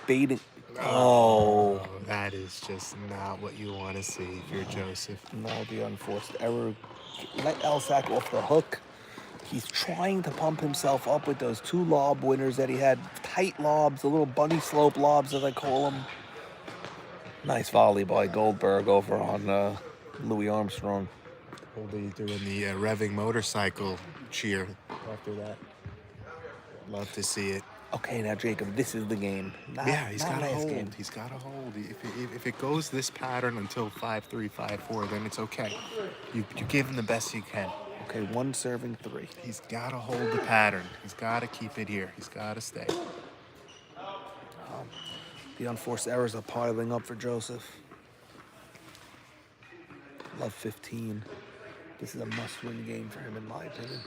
baiting. Oh, that is just not what you want to see if you're Joseph. no, the unforced error. Let Elsak off the hook. He's trying to pump himself up with those 2 lob winners that he had. Tight lobs, the little bunny slope lobs, as I call them. Nice volley by Goldberg over on Louis Armstrong. Goldie doing the revving motorcycle cheer after that. Love to see it. Okay, now Jacob, this is the game. He's got to hold. He's got to hold. If it goes this pattern until 5-3, 5-4, then it's okay. You give him the best you can. Okay, 1 serving 3. He's got to hold the pattern. He's got to keep it here. He's got to stay. The unforced errors are piling up for Joseph. Love 15. This is a must-win game for him, in my opinion.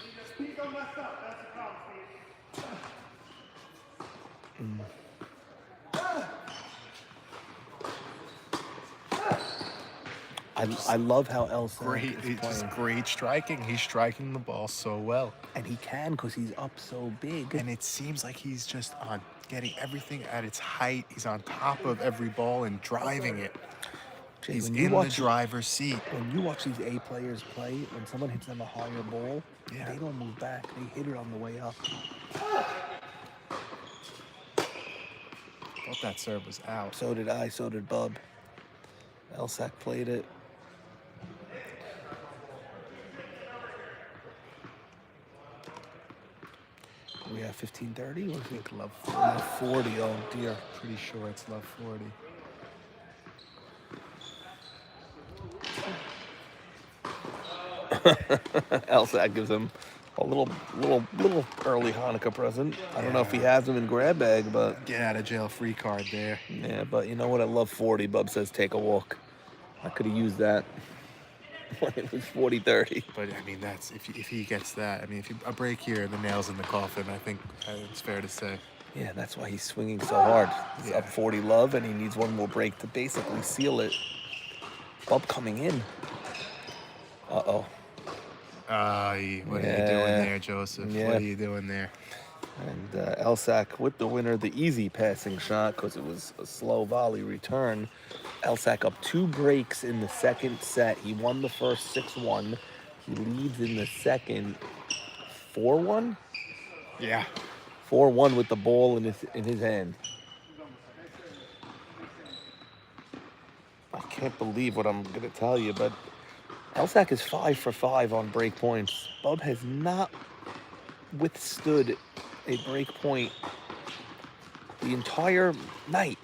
I love how Elsak Great, is it's playing. just great striking. He's striking the ball so well. And he can because he's up so big. And it seems like he's just on getting everything at its height. He's on top of every ball and driving it. Jay, He's when you in the watch driver's seat. when you watch these A players play, when someone hits them a higher ball, Yeah. they don't move back. They hit it on the way up. Thought that serve was out. So did I. So did Bub. Elsak played it. We have 15:30. What is it? Love 40. Oh dear. Pretty sure it's love 40. Elsak gives him a little early Hanukkah present. I don't know if he has them in grab bag, but Get out of jail free card there. yeah. But you know what? I love 40. Bub says take a walk. I could have used that when it was 40-30. But I mean, that's if he gets that. I mean, if a break here, the nail's in the coffin. I think it's fair to say. Yeah, that's why he's swinging so hard. He's Yeah. up 40 love, and he needs one more break to basically seal it. Bub coming in. Uh-oh. What are you doing there, Joseph? Yeah. What are you doing there? And Elsak with the winner, the easy passing shot because it was a slow volley return. Elsak up 2 breaks in the second set. He won the first 6-1. He leads in the second 4-1? Yeah. 4-1 with the ball in his hand. I can't believe what I'm going to tell you, but Elsak is 5 for 5 on break points. Bub has not withstood a break point the entire night.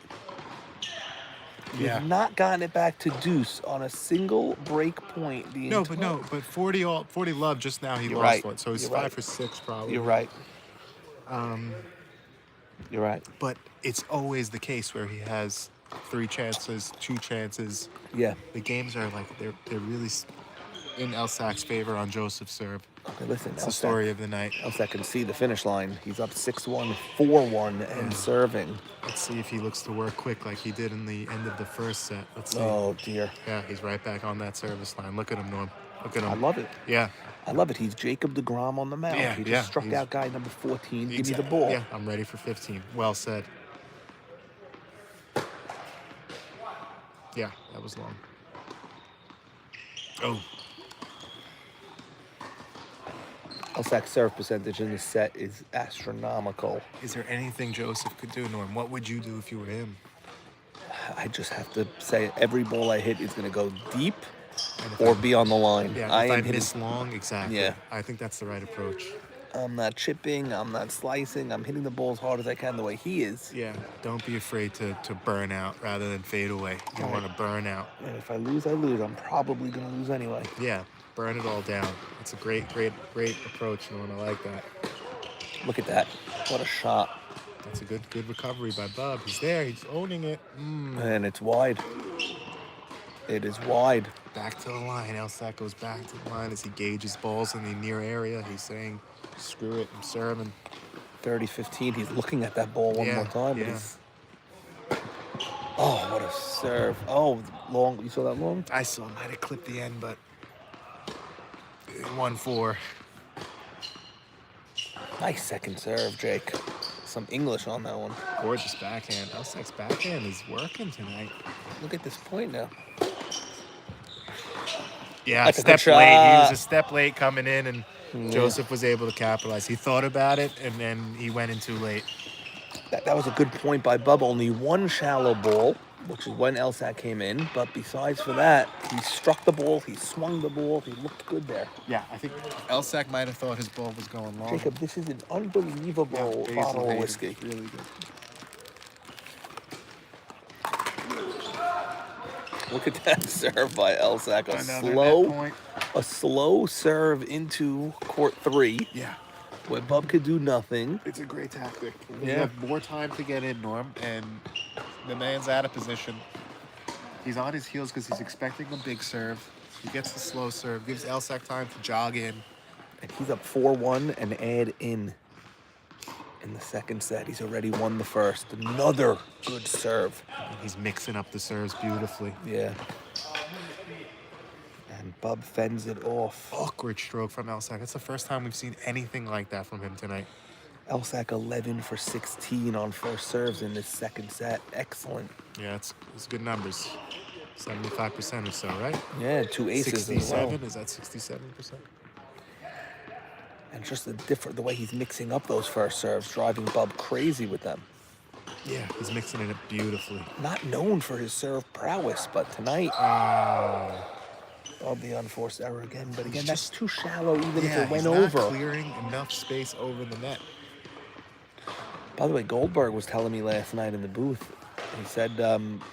He's Yeah. not gotten it back to deuce on a single break point. But 40 love just now. He You're lost right. one, so he's You're 5 right. for 6 probably. You're right. You're right. But it's always the case where he has 3 chances, 2 chances. Yeah. The games are like they're really in Elsak's favor on Joseph's serve. Okay, listen. It's the story of the night. Elsak can see the finish line. He's up 6-1, 4-1, and serving. Let's see if he looks to work quick like he did in the end of the first set. Let's see. Oh dear. Yeah, he's right back on that service line. Look at him, Norm. Look at him. I love it. Yeah. I love it. He's Jacob deGrom on the mound. Yeah, He just yeah, struck he's- out guy number 14. Give me the Exactly. ball. Yeah, I'm ready for 15. Well said. Yeah, that was long. Oh, Elsak's serve percentage in this set is astronomical. is there anything Joseph could do, Norm? What would you do if you were him? I just have to say every ball I hit is going to go deep And if or be on the line. Yeah, I if I am hitting. miss long, exactly. Yeah. I think that's the right approach. I'm not chipping. I'm not slicing. I'm hitting the ball as hard as I can the way he is. Yeah, don't be afraid to burn out rather than fade away. You Right. want to burn out. And if I lose, I lose. I'm probably going to lose anyway. Yeah, burn it all down. It's a great approach, Norm. I like that. Look at that. What a shot. That's a good recovery by Bub. He's there. He's owning it. And it's wide. It is wide. Back to the line. Elsak goes back to the line as he gauges balls in the near area. He's saying, screw it, I'm serving. 30-15. He's looking at that ball one Yeah, more time. But yeah. he's... Oh, what a serve. Oh, long. You saw that long? I saw him. Might have clipped the end, but 1-4. Nice second serve, Jake. Some English on that one. Gorgeous backhand. Elsak's backhand is working tonight. Look at this point now. Yeah, That's a good step late. He was shot. a step late coming in, and Joseph was able to capitalize. He thought about it, and then he went in too late. That was a good point by Bubba. Only one shallow ball, which is when Elsak came in. But besides for that, he struck the ball, he swung the ball, he looked good there. Yeah, I think Elsak might have thought his ball was going long. Jacob, this is an unbelievable Basil bottle of hated. whiskey. Really good. Look at that serve by Elsak. Another net point. A slow serve into court 3, Yeah, where Bub could do nothing. it's a great tactic. You Yeah. have more time to get in, Norm, and the man's out of position. He's on his heels because he's expecting a big serve. He gets the slow serve, gives Elsak time to jog in. And he's up 4-1 and add in the second set. He's already won the first. Another good serve. And he's mixing up the serves beautifully. Yeah. And Bub fends it off. Awkward stroke from Elsak. That's the first time we've seen anything like that from him tonight. Elsak 11 for 16 on first serves in this second set. Excellent. Yeah, it's good numbers. 75% or so, right? Yeah, 2 aces as well. 67? Is that 67%? And just the way he's mixing up those first serves, driving Bub crazy with them. Yeah, he's mixing it up beautifully. Not known for his serve prowess, but tonight, the unforced error again. But again, that's too shallow even if it went he's over. not clearing enough space over the net. By the way, Goldberg was telling me last night in the booth, he said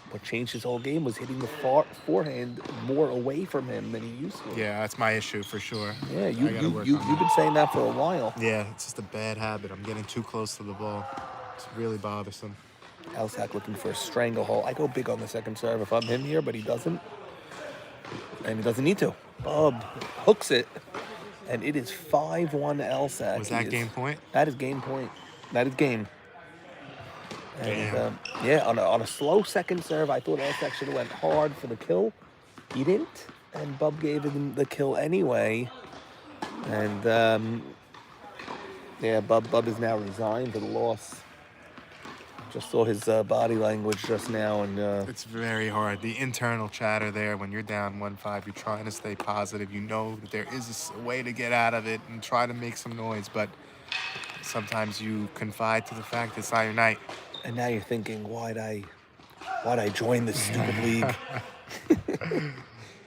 what changed his whole game was hitting the forehand more away from him than he used to. Yeah, that's my issue for sure. Yeah, you've been saying that for a while. Yeah, it's just a bad habit. I'm getting too close to the ball. It's really bothersome. Elsak looking for a stranglehold. I go big on the second serve if I'm him here, but he doesn't. And he doesn't need to. Bub hooks it, and it is 5-1 Elsak. Was that game point? That is game point. That is game. And Damn. on a slow second serve, I thought Elsak should have went hard for the kill. He didn't, and Bub gave him the kill anyway. And Bub is now resigned to the loss. Just saw his body language just now, and it's very hard. The internal chatter there when you're down 1-5, you're trying to stay positive. You know that there is a way to get out of it and try to make some noise, but sometimes you confide to the fact it's not your night. And now you're thinking, why'd I join this stupid league?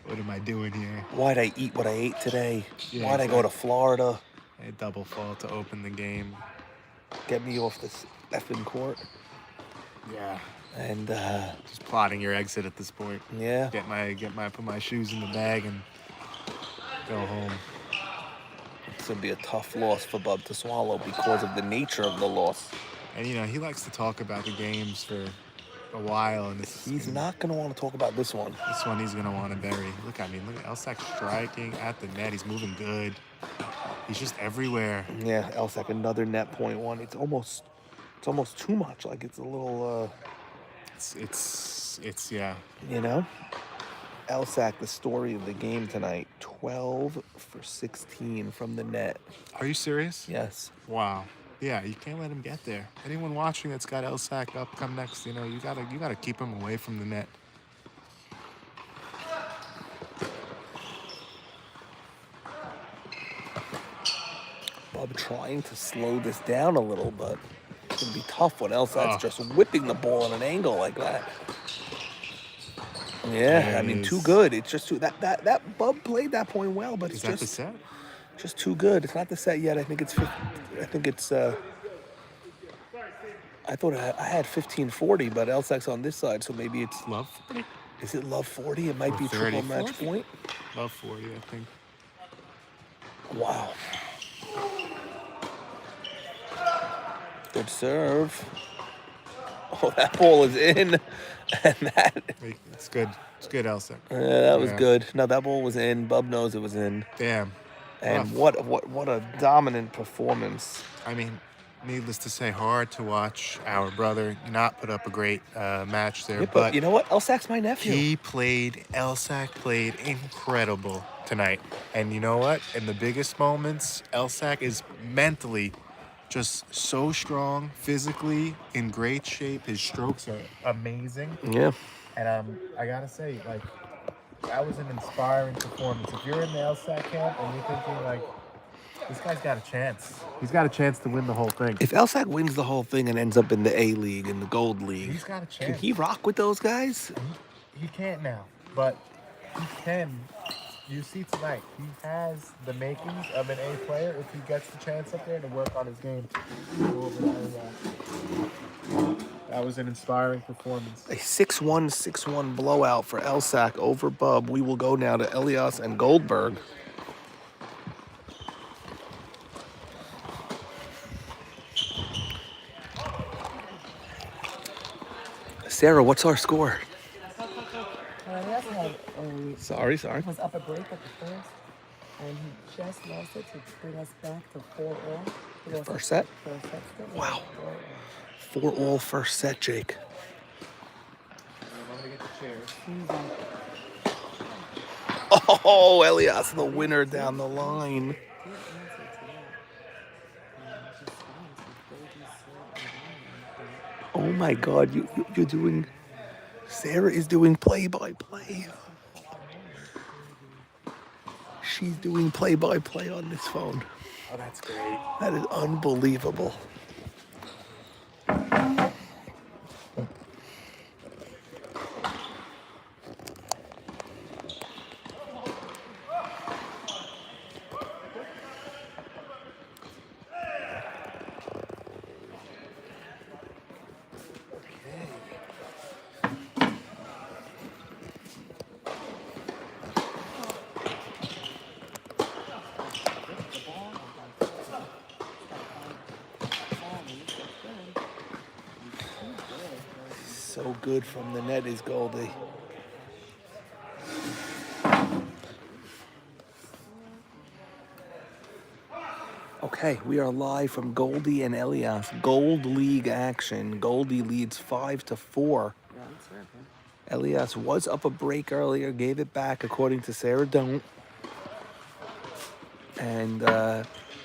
What am I doing here? Why'd I eat what I ate today? Yeah, Why'd I go to Florida? A double fault to open the game. Get me off this effing court. Yeah. And just plotting your exit at this point. Yeah. Put my shoes in the bag and go home. It's gonna be a tough loss for Bub to swallow because of the nature of the loss. And he likes to talk about the games for a while, and he's not gonna want to talk about this one. This one he's gonna want to bury. Look at Elsak striking at the net. He's moving good. He's just everywhere. Yeah, Elsak another net point one. It's almost too much. Like it's a little. It's yeah. Elsak, the story of the game tonight. 12 for 16 from the net. Are you serious? Yes. Wow. Yeah, you can't let him get there. Anyone watching that's got Elsak up come next, you gotta keep him away from the net. Bub trying to slow this down a little, but it's gonna be tough when Elsak's just whipping the ball at an angle like that. Yeah, I mean, too good. It's just too that Bub played that point well, but it's just the set? Just too good. It's not the set yet. I think it's. I thought I had 15-40, but Elsak's on this side, so maybe it's love 40. Is it love 40? It might be triple match point. Love 40, I think. Wow. Good serve. Oh, that ball is in, and that. It's good. It's good, Elsak. That was good. No, that ball was in. Bub knows it was in. Damn. And what a dominant performance. I mean, needless to say, hard to watch our brother not put up a great match there. Yeah, but you know what? Elsak's my nephew. Elsak played incredible tonight. And you know what? In the biggest moments, Elsak is mentally just so strong, physically in great shape. His strokes are amazing. Yeah. And I gotta say, that was an inspiring performance. If you're in the Elsak camp and you're thinking, this guy's got a chance. He's got a chance to win the whole thing. If Elsak wins the whole thing and ends up in the A League and the Gold League, he's got a chance. Can he rock with those guys? He can't now, but he can. You see tonight, he has the makings of an A player if he gets the chance up there to work on his game. That was an inspiring performance. A 6-1, 6-1 blowout for Elsak over Bub. We will go now to Elias and Goldberg. Sarah, what's our score? Sorry. Was up a break at the first, and he just lost it to bring us back to 4-all. First set? First set still. Wow. 4-all first set, Jake. I'm gonna get the chairs. Oh, Elias, the winner down the line. Good answer to that. Response with Goldie serve and Oh my God, you're doing. Sarah is doing play-by-play. She's doing play-by-play on this phone. Oh, that's great. That is unbelievable. So good from the net is Goldie. Okay, we are live from Goldie and Elias. Gold League action. Goldie leads 5-4. Elias was up a break earlier, gave it back according to Sarah Don't. And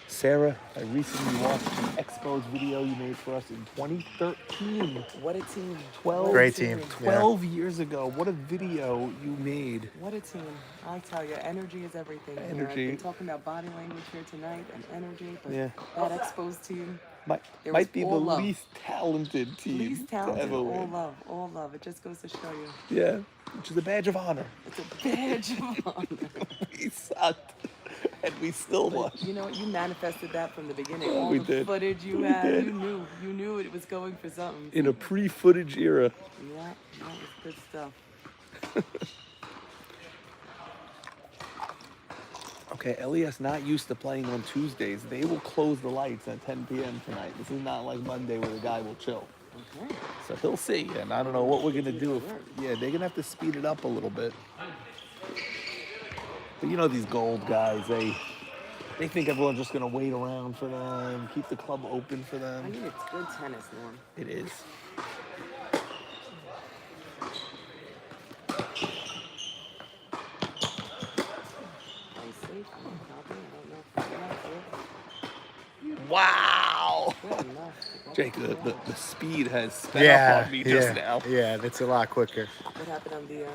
Sarah, I recently watched an Expos video you made for us in 2013. What a team. 12, Great team. 12 years ago. What a video you made. What a team. I tell you, energy is everything. Here. I've Energy. been talking about body language here tonight and energy, but Yeah. that exposed team, Might There was be the all love. least talented team least to talented, ever all win. love, all love. It just goes to show you. Yeah, which is a badge of honor. It's a badge of honor. We sucked, and we still won. But you know, you manifested that from the beginning. All We the did. footage you We had, did. you knew it was going for something. In a pre-footage era. Yeah, that was good stuff. Okay, Elias not used to playing on Tuesdays. They will close the lights at 10 p.m. tonight. This is not like Monday where the guy will chill. Okay. So he'll see, and I don't know what we're gonna do. Yeah, they're gonna have to speed it up a little bit. But you know these gold guys, they think everyone's just gonna wait around for them, keep the club open for I them. mean, it's good tennis, Norm. It is. I'm safe. I'm copy. I don't know if it's enough. Wow. Good enough. Jake, the speed has sped up on me just now. Yeah, that's a lot quicker. What happened on the?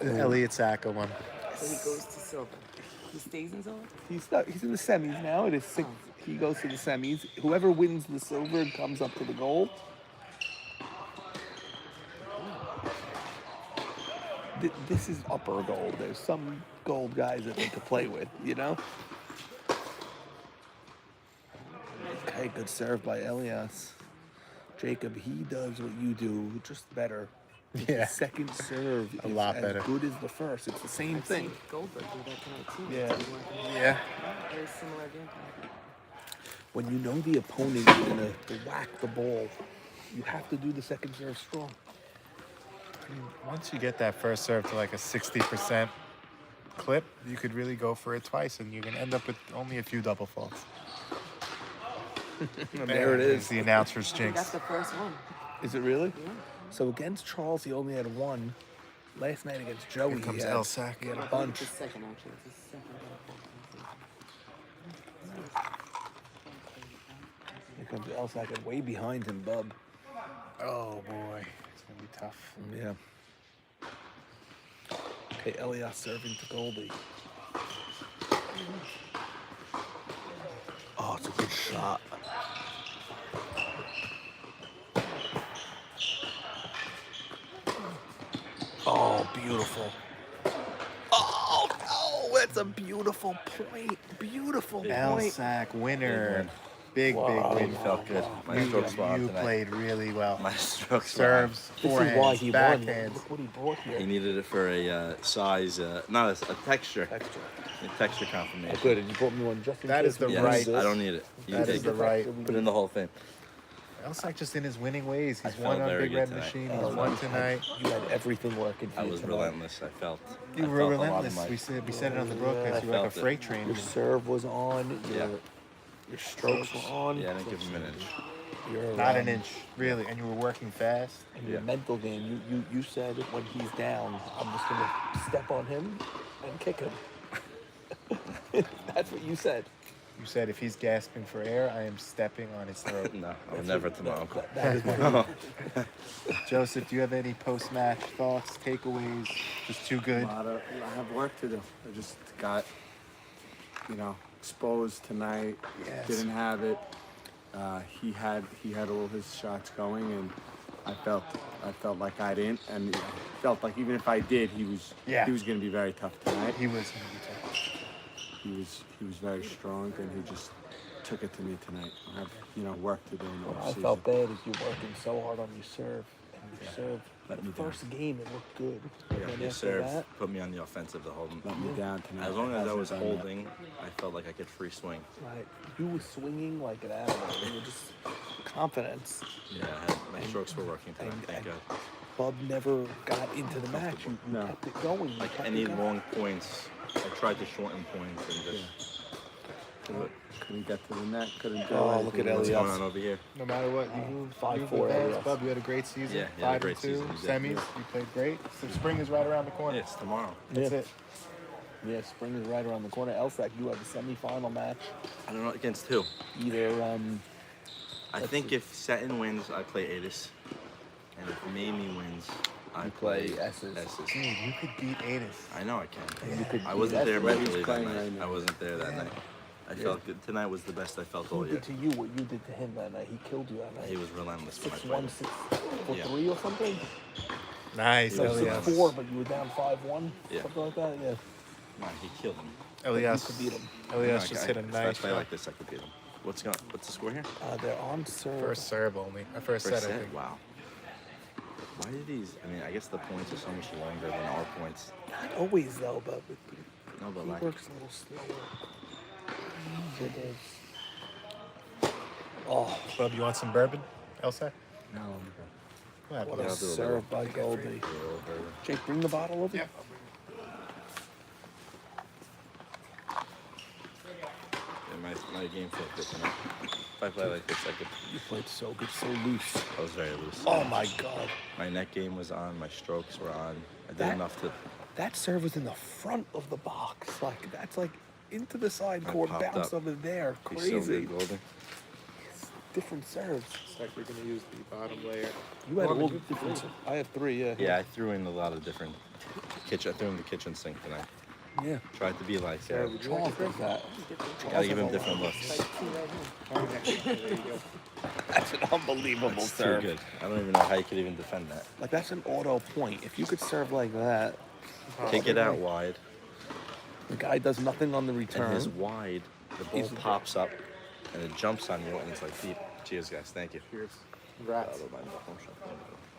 The Elliot Saka one. So he goes to silver. He stays in silver. He's in the semis now. It is six. He goes to the semis. Whoever wins the silver comes up to the gold. This is upper gold. There's some gold guys that they could play with, you know? Okay, good serve by Elias. Jacob, he does what you do, just better. Yeah. The second serve A is lot as better. good as the first. It's the same thing. Goldberg do that tonight too. Yeah. Yeah. Very similar game plan. When you know the opponent is gonna whack the ball, you have to do the second serve strong. Once you get that first serve to like a 60% clip, you could really go for it twice, and you can end up with only a few double faults. And there it is. The announcer's I think that's jinx. the first one. Is it really? Yeah. So against Charles, he only had one. Last night against Joey, Here comes he had, Elsak. he had a It's bunch. the second actually. It's the second double. Here comes Elsak, and way behind him, Bub. Oh boy, it's gonna be tough. Yeah. Okay, Elias serving to Goldie. Oh, it's a good shot. Oh, beautiful. Oh, no, that's a beautiful point. Beautiful point. Elsak winner. Big Wow. win. Felt good. My stroke spot You tonight. played really well. My stroke spot. Serves, This is why forehands, he won. backhands. Look what he brought He here. needed it for a size, not a texture. Extra. A texture confirmation. Oh, good. And you brought me one just in That case is the we Yes, right- lose I don't this. need it. You That can is take the it. right. Put in the whole thing. Elsak just in his winning ways. He's I won felt on very Big good Red tonight. Machine. Oh, He's won tonight. You had everything working for I you was tonight. relentless. I felt. You I were felt a lot of relentless. my- We said it on the broadcast. You were like a felt it. freight train. Your serve was on. Yeah. Your strokes were on. Yeah, I didn't give him an inch. Your, Not an inch, really. And you were working fast. And your Yeah. mental game. You said when he's down, I'm just gonna step on him and kick him. That's what you said. You said if he's gasping for air, I am stepping on his throat. No, I would never to my uncle. That is what Joseph, do you have any post-match thoughts, takeaways? Just too good. I have work to do. I just got, exposed tonight. Yes. Didn't have it. He had all his shots going, and I felt like I didn't, and I felt like even if I did, he was going to be very tough tonight. He was going to be tough. He was very strong, and he just took it to me tonight. I have work to do in the I offseason. felt bad as you're working so hard on your serve. And your serve. Let me The first game, it looked good. Yeah, And your after serve that, put me on the offensive the whole. Let me down tonight. As long as I Hasn't was done that. holding, I felt like I could free swing. right, you were swinging like an animal. You were just confidence. Yeah, my strokes were working tonight. Thank God. Bub never got into the match. You No. kept it going. You Like kept any it going. long points, I tried to shorten points and just. Couldn't get to the net. Couldn't do Oh, anything. look at What's Elias. going on over here? No matter what, you 5-4 advanced, Elias. Bub. You had a great season. Yeah, you had a great 5-2, season, you did. semis. You played great. So spring is right around the corner. Yeah, it's tomorrow. That's Yeah. it. Yeah, spring is right around the corner. Elsak, you have a semifinal match. I don't know against who. Either I think if Seton wins, I play Adis, and if Mamie wins, I play play S's. Dude, you could beat Adis. I know I can. you could I wasn't beat there Estes. mentally that playing night. right now. I wasn't there that night. I felt good. Tonight was the best I felt all He year. did to you what you did to him that night. He killed you that night. He was relentless when I 6-1, played. 6-3 or something. Nice, He was Elias. 6-4, but you were down 5-1, Yeah. something like that. Yeah, Man, he killed him. Elias, you could beat him. Elias I just know, hit a if I nice play shot. like this, I could beat him. What's the score here? They're on serve. First serve only. First First set, I set? think. Wow. Why did these? I mean, I guess the points are so much longer than our points. Not always though, but No, but he like, works a little slower. He does. Oh, Bub, you want some bourbon, Elsa? No, What? what Yeah, a I'll do a serve by Goldie. a little bourbon. Jake, bring the bottle over. Yeah. Yeah, my game felt good tonight. If I play like this, I could. You played so good, so loose. I was very loose. Oh my God, My net game was on. My strokes were on. I did That- enough to. that serve was in the front of the box. Like that's like into the side I court, popped bounce up. over there. Be so Crazy. good, Goldie. Different serves. Looks like we're gonna use the bottom layer. You had Well, all you- different. I have 3. Yeah. Yeah, I threw in a lot of different kitchen. I threw in the kitchen sink tonight. Yeah. Tried to be like. Charles does that. Gotta give him different looks. That's an unbelievable It's too serve. good. I don't even know how you could even defend that. Like that's an auto point. If you could serve like that, Kick it out wide, the guy does nothing on the return. and his wide, the ball He's- pops up, and it jumps on you, and it's like deep. Cheers, guys. Thank you. Cheers. Congrats.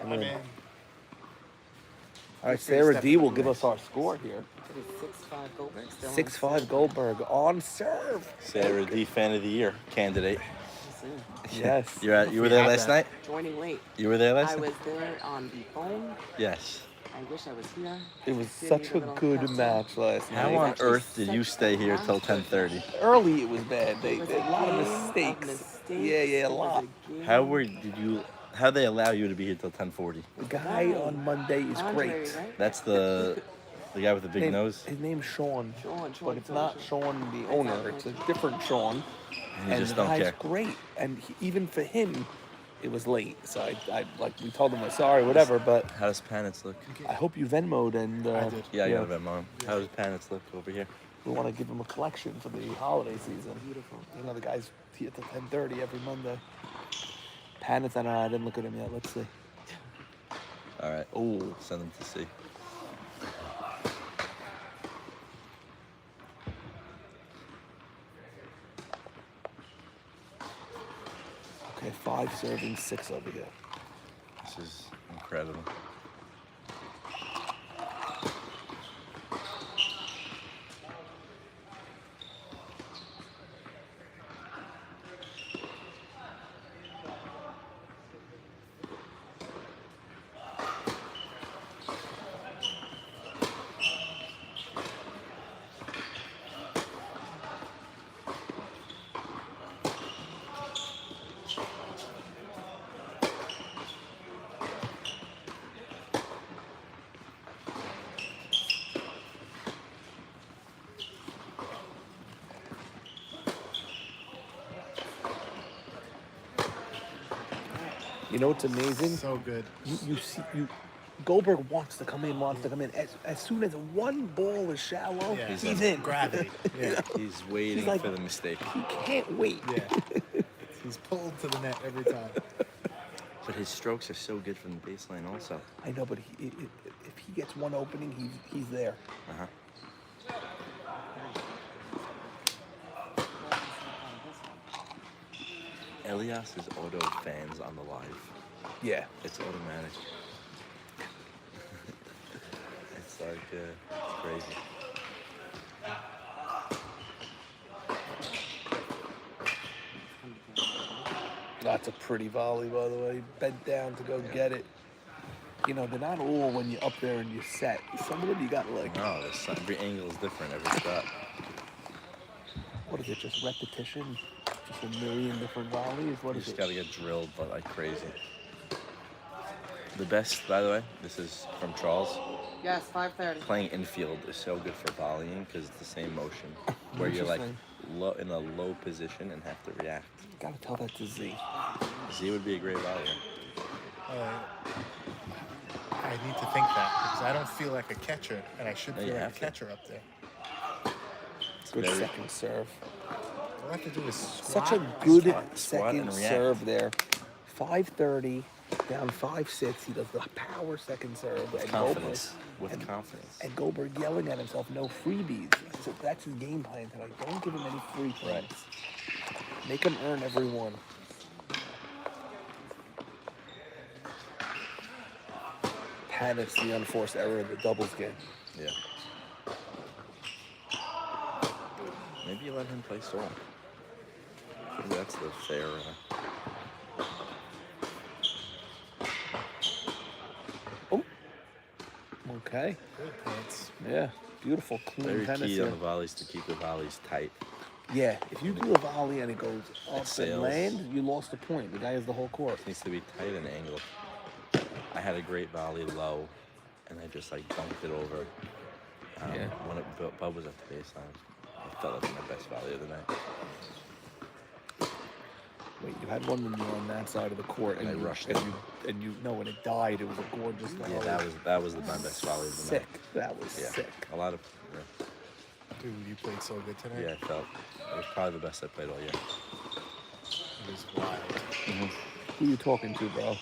And then- all right, Sarah D will give us our score here. It is 6-5 Goldberg. Still on 6-5 Goldberg on serve. Sarah D, fan of the year candidate. serve. Yes. You were there last night. Joining late. You were there I last night. was there on the phone. Yes. I wish I was here. It was Didn't such need a little good pep talk. match last How night. on actually earth did you such stay here a till match. 10:30? Early it was bad. They It was a lot of game mistakes. mistakes. Yeah, a It was lot. game. How they allow you to be here till 10:40? The guy on Monday is Andre, great. right? That's the guy with the big nose. His name's Sean. Sean, But it's not Sean the owner. It's a different Sean. And you just the don't guy's care. great. And even for him, it was late. So I like we told him we're sorry, whatever. But How does Panitz look? I hope you Venmoed and I did. Yeah, I got a Venmo. How does Panitz look over here? we want to give him a collection for the holiday season. Beautiful. You know the guy's here till 10:30 every Monday. Paneth, I don't know. I didn't look at him yet. Let's see. All right. Oh, Send them to see. okay. 5 servings, 6 over here. This is incredible. You know what's amazing? So good. You see Goldberg wants to come in. As soon as one ball is shallow, Yeah. he's in. Gravity. Yeah. He's waiting like- for the mistake. He can't wait. Yeah. He's pulled to the net every time. But his strokes are so good from the baseline also. I know, but if he gets one opening, he's there. Uh-huh. Elias is auto fans on the live. Yeah. It's automatic. It's like, it's crazy. That's a pretty volley, by the way. Bent down to go get it. You know, they're not all when you're up there and you're set. Some of them you got like, No, every angle is different every shot. what is it, just repetition? Just a million different volleys? What You is just it? gotta get drilled, but like crazy. The best, by the way, this is from Charles. Yes, 5:30. Playing infield is so good for volleying because it's the same motion, where you're like Interesting. in a low position and have to react. Gotta tell that to Z. Z would be a great volleyer. I need to think that because I don't feel like a catcher, and I should No, feel you like a have to. catcher up there. Good Very- second serve. All I have to do is squat. Such a good squat second and react. serve there. 5:30, down 5-6. He does the power second serve. With and confidence. Goldberg- With and- confidence. And Goldberg yelling at himself, no freebies. So that's his game plan tonight. Don't give him any free Right. points. Make him earn every one. Panics the unforced error of the doubles game. Yeah. Maybe you let him play solo. Maybe that's the fair. Oh. Okay. Good points. Yeah. Beautiful, clean Very tennis key here. on the volleys to keep the volleys tight. Yeah, if you do a volley and it goes up and sails. land, you lost the point. The guy has the whole court. Needs to be tight and angled. I had a great volley low, and I just like dunked it over. Yeah. When Bub was at the baseline, I felt like my best volley of the night. Wait, you had one when you were on that side of the court, and I you rushed and it. and you know when it died, it was a gorgeous volley. Yeah, that was my best volley of the sick. night. That was Yeah, sick. a lot of Dude, you played so good tonight. yeah. I felt it was probably the best I played all year. It was wild. Who you talking to, bro?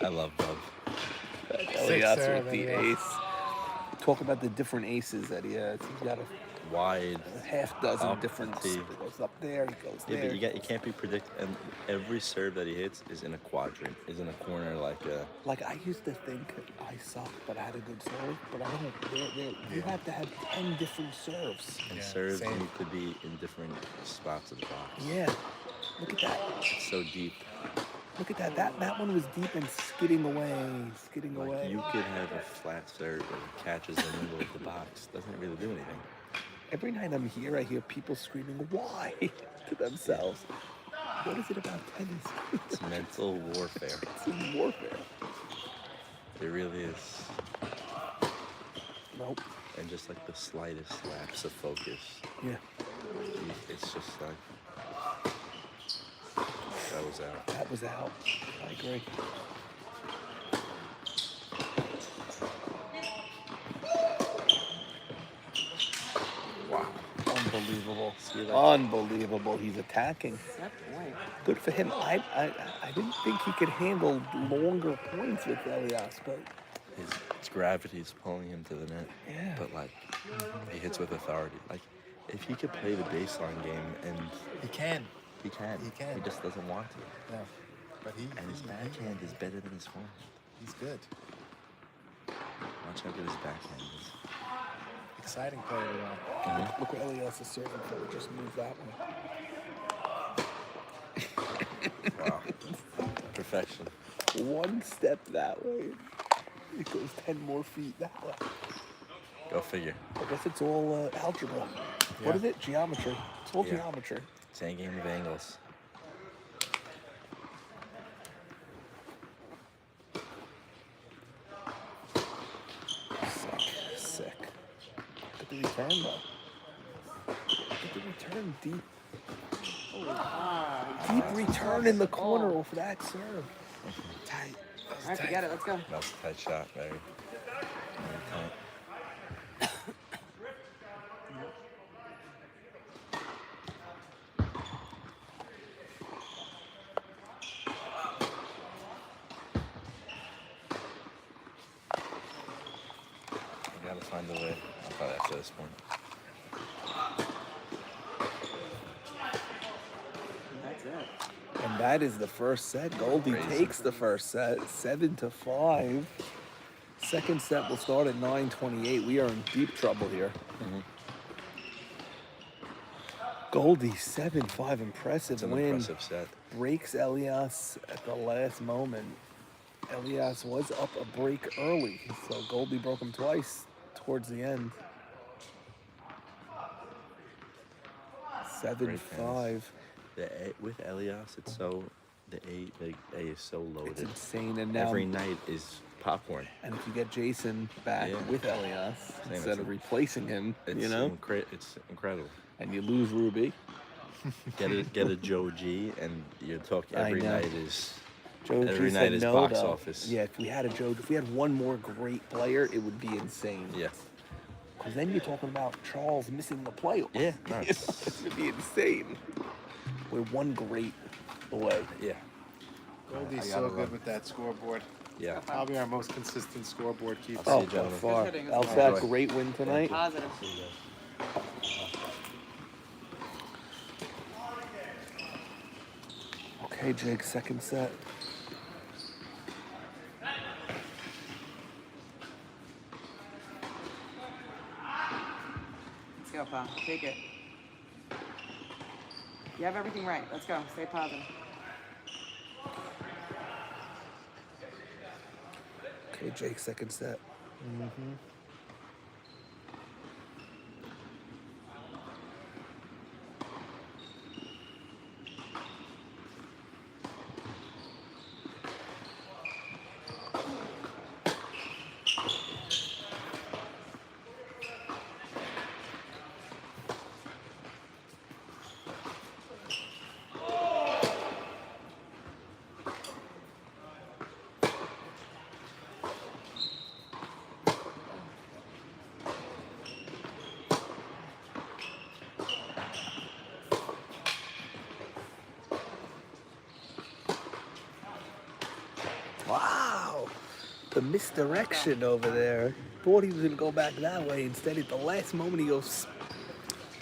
I love Bub. Elias serve, with the Elias. ace. Talk about the different aces that he has. He's got a Wide. half dozen Up different. the tee. He goes up there. He goes Yeah, there. but you can't be and every serve that he hits is in a quadrant, is in a corner like a. Like I used to think I sucked, but I had a good serve. But I don't. You have to have 10 different serves. And Yeah, serves same. need to be in different spots of the box. Yeah. Look at that. It's so deep. Look at that. That one was deep and skidding away. Skidding Like away. you could have a flat serve that catches the middle of the box. Doesn't really do anything. Every night I'm here, I hear people screaming, "Why?" to themselves. What is it about tennis? It's mental warfare. It's warfare. It really is. Nope. And just like the slightest lapse of focus, Yeah. it's just like that was out. That was out. I agree. Wow. Unbelievable. See that? Unbelievable. He's attacking. Set point. Good for him. I didn't think he could handle longer points with Elias, but His gravity is pulling him to the net. Yeah. But like, he hits with authority. Like, if he could play the baseline game, and He can. he can. He can. He just doesn't want to. Yeah. But And his backhand is better than his forehand. he's good. Watch how good his backhand is. Exciting player to watch. look where Elias is serving for. Just move that way. Wow. Perfection. One step that way. It goes 10 more feet that way. Go figure. I guess it's all algebra. Yeah. What is it? Geometry. It's all Yeah. geometry. Same game of angles. Sick. Sick. Look at the return, though. Look at the return deep. Deep return in the corner off that serve. Tight. All right, forget it. Let's go. That was a tight shot, very tight. You gotta find a way. I'll probably after this point. That's it. And that is the first set. Goldie Crazy. takes the first set, 7-5. Second set will start at 9:28. We are in deep trouble here. Goldie 7-5, impressive It's an win. impressive set. Breaks Elias at the last moment. Elias was up a break early, so Goldie broke him twice towards the end. 7-5. With Elias, it's so the A is so It's loaded. insane. And now, Every night is popcorn. and if you get Jason back Yeah. with Elias Same instead as of him. replacing him, It's you know, it's incredible. and you lose Ruby. Get a Joe G, and you talk I every know. night is Joe every G night said is no, box though. office. Yeah, if we had one more great player, it would be insane. Yeah, Because then you're talking about Charles missing the playoffs. Yeah, no, You know, it would be insane. We're one great away. yeah, Goldie's I so gotta good love- with that scoreboard. yeah. Probably our most consistent scoreboard keeper. I'll Oh, see you, by gentlemen. far. Good hitting as Elsak, well. great win tonight. Positive. See you guys. Okay, Jake, second set. Let's go, pal. Take it. You have everything right. Let's go. Stay positive. Okay, Jake, second set. Wow. The misdirection over there. Thought he was going to go back that way. Instead, at the last moment, he goes,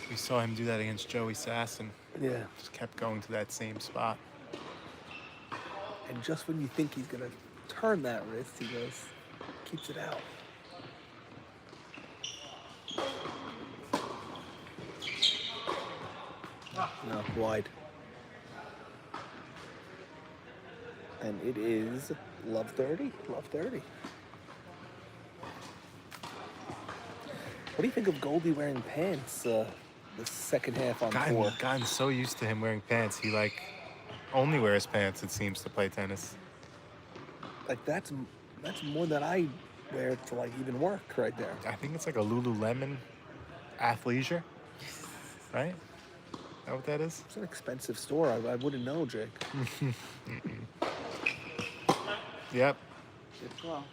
We saw him do that against Joey Sasson. yeah. Just kept going to that same spot. And just when you think he's going to turn that wrist, he goes, keeps it out. No, wide. And it is love 30. Love 30. What do you think of Goldie wearing pants the second half on tour? Gotten so used to him wearing pants. He only wears pants, it seems, to play tennis. Like that's more than I wear to like even work right there. I think it's like a Lululemon athleisure, right? Is that what that is? It's an expensive store. I wouldn't know, Jake. Yep. Good flow.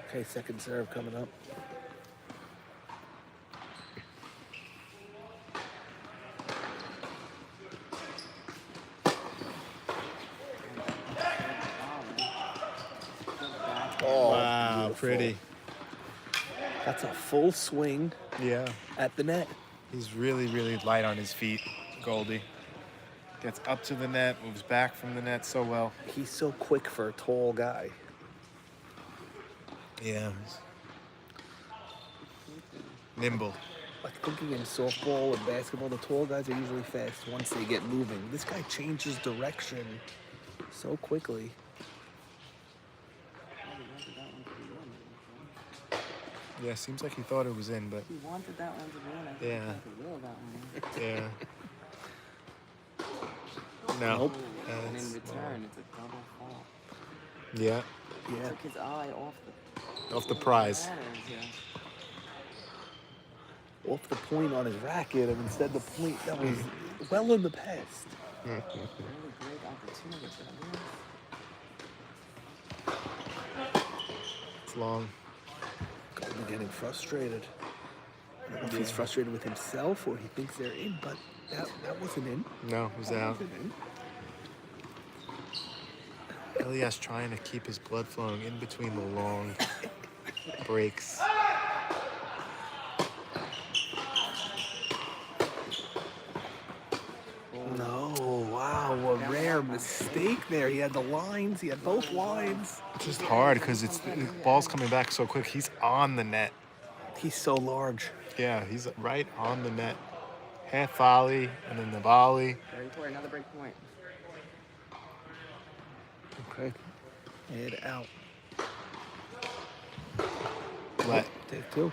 Okay, second serve coming up. Oh, Wow, beautiful. pretty. That's a full swing Yeah. at the net. He's really, really light on his feet, Goldie. Gets up to the net, moves back from the net so well. He's so quick for a tall guy. Yeah. Nimble. Like thinking in softball and basketball, the tall guys are usually fast once they get moving. This guy changes direction so quickly. Yeah, seems like he thought it was in, but He wanted that one to be in. I think Yeah. he tried to will that one. yeah. No. Nope. And in That's- return, it's a double fall. Yeah. Yeah. Took his eye Off the prize. matters, yeah. Off the point on his racket, and instead the point that was well in the past. Really great opportunity for Elias. It's long. Goldie getting frustrated. I don't know if he's frustrated with himself or he thinks they're in, but that wasn't in. No, it was That out. wasn't in. Elias trying to keep his blood flowing in between the long breaks. No, wow, a rare mistake there. He had the lines, he had both lines. It's just hard because the ball's coming back so quick. He's on the net. He's so large. Yeah, he's right on the net. Half volley and then the volley. Ready for another break point. Okay. Head out. Let. Take two.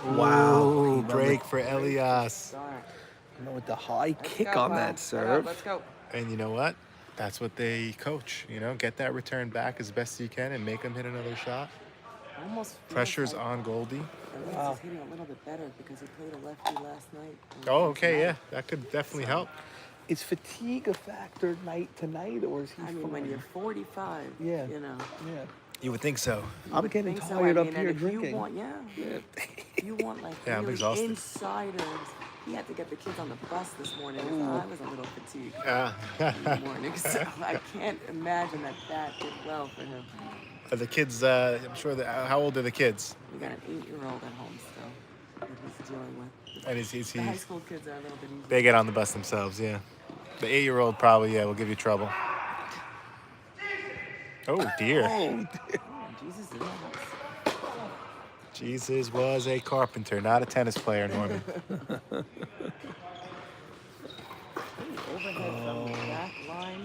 Wow. Ooh, He break for Elias. Start. You know, with the high Let's kick go, on Kyle. that serve. Let's go. And you know what? That's what they coach. You know, get that return back as best you can and make them hit another shot. Almost feels Pressure's like on Goldie. Elias Wow. is hitting a little bit better because he played a lefty last night. and Oh, okay, tonight. yeah. That could definitely help. Is fatigue a factor night to night, or is he I mean, fine? when you're 45, Yeah. you know. Yeah. You would think so. I'm getting think so. tired I up mean, here and if drinking. You want, you want like Yeah, I'm really exhausted. insiders. He had to get the kids on the bus this morning. So I was a little fatigued in the morning, so I can't imagine that did well for him. Are the kids, I'm sure, how old are the kids? We got an 8-year-old at home still that he's dealing with. And is The high he, school kids are a little bit easier. they get on the bus themselves, yeah. The 8-year-old probably, yeah, will give you trouble. Oh, dear. Oh, Jesus is in the house. Jesus was a carpenter, not a tennis player, Norman. Overhead from the back line.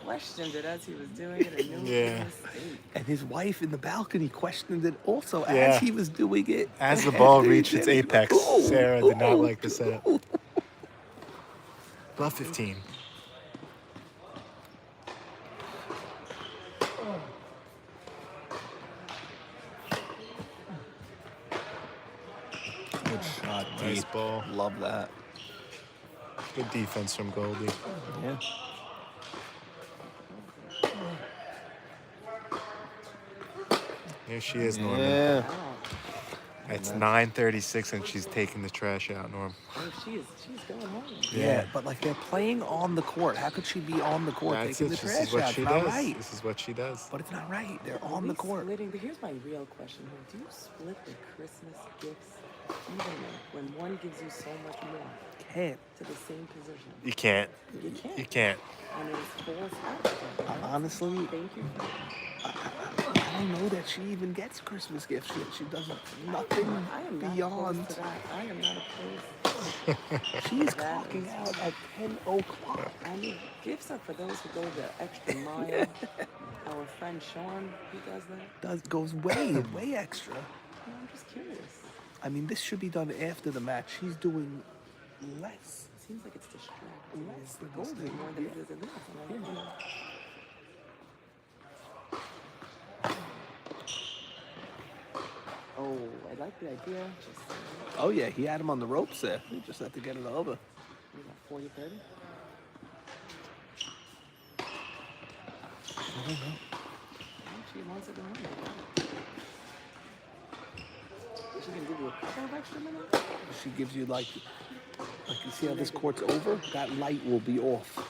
Questioned it as he was doing it and knew it was Yeah. a mistake. and his wife in the balcony questioned it also Yeah. as he was doing it. As the ball reached its And he- apex, Ooh, Sarah did not ooh, like the setup. ooh. Love 15. Good shot, Nice deep. ball. Love that. Good defense from Goldie. Yeah. Here she is, Norman. Yeah. Wow. It's 9:36 and she's taking the trash out, Norm. Oh, she's going home. Yeah, but like they're playing on the court. How could she be on the court That's taking it. the This trash is what out? she It's not does. right. This is what she does. But it's not right. They're Are on we the court. splitting? But here's my real question here. Do you split the Christmas gifts evenly when one gives you so much more Can't. to the same position? You can't. You can't. You can't. And it is forced out. Honestly, Thank you. I don't know that she even gets Christmas gifts yet. She doesn't. Nothing I am not beyond. opposed to that. I am not opposed. She's That clocking is- out at 10 o'clock. I mean, gifts are for those who go the extra mile. Our friend Sean, he does that. Goes way extra. I'm just curious. I mean, this should be done after the match. She's doing less. It seems like it's distracting. Less than Goldie Goldie, more than yeah. it is Elias. And I, you know, oh, I like the idea. Just Oh yeah, he had him on the ropes there. He just had to get it over. we got 40, 30. She wants it to win. She can give you a couple of extra minutes. She gives you like you see how this court's over? That light will be off.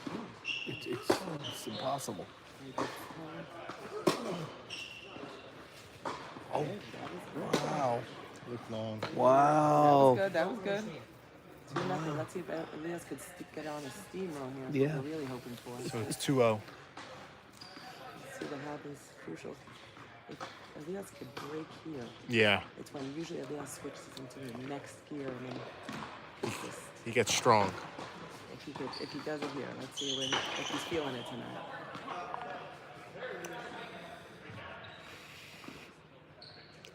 It's impossible. Oh, wow. Look long. Wow. That was good. 2-0. Let's see if Elias could get on a steamroll here. That's Yeah. what we're really hoping for. So it's 2-0. Let's see what happens. Crucial. If Elias could break here, Yeah. it's when usually Elias switches into the next gear and then He gets strong. If he does it here, let's see if he's feeling it tonight.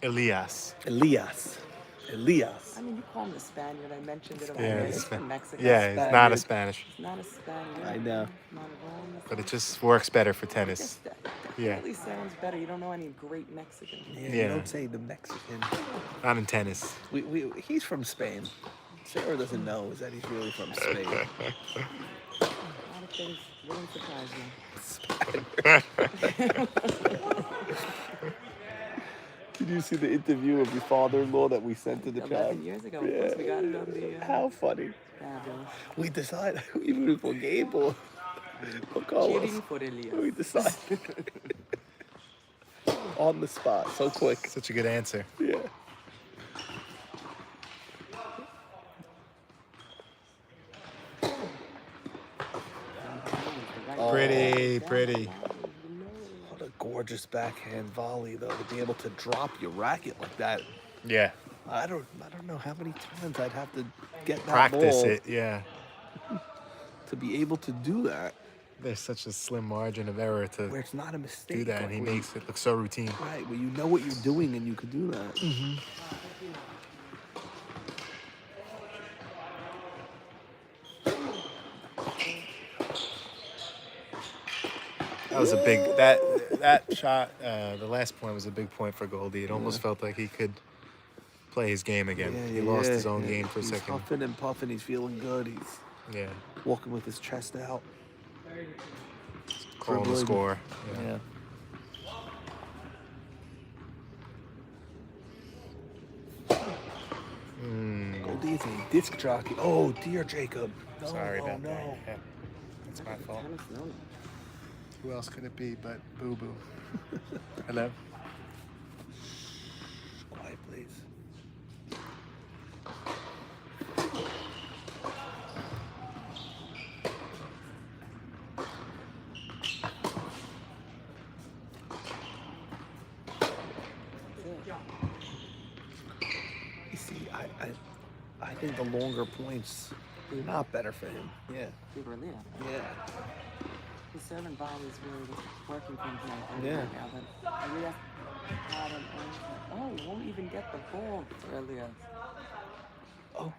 Elias. Elias. I mean, you call him the Spaniard. I mentioned it Yeah, already. He's from Mexico. yeah, he's not a Spanish. He's not a Spaniard. I know. Not at all. But it just works better for It tennis. just Yeah. definitely sounds better. You don't know any great Mexicans. Yeah, Yeah. you don't say the Mexican. Not in tennis. He's from Spain. Sarah doesn't know is that he's really from Spain. A lot of things really surprise me. Did you see the interview of your father-in-law that we sent to the chat? 11 years ago, of course, we got it on the... How funny. Fabulous. We decided, even for Gabe or Carlos, Cheering for Elias. we decided. On the spot, so quick. Such a good answer. Yeah. Pretty. What a gorgeous backhand volley, though, to be able to drop your racket like that. Yeah. I don't know how many times I'd have to get that Practice ball it, yeah. to be able to do that, There's such a slim margin of error to where it's not a mistake. do that, and like he where makes it look so routine. right, where you know what you're doing and you could do that. That was a big that shot. The last point was a big point for Goldie. It almost felt like he could play his game again. He lost his own game for a he's second. Huffing and puffing. He's feeling good. He's Yeah, walking with his chest out. calling the Dribbling. score. Yeah. Goldie is a disc jockey. Oh dear, Jacob. No, Sorry about no. that. Yeah, that's my fault. Tennis, no. Who else could it be but Boo Boo? Hello. Quiet, please. You see, I think the longer points are not better for him. Yeah. Good Elias. Yeah. His serving volley is really working for him tonight. Yeah. Now that Elias had him on. He won't even get the ball for Elias. Oh.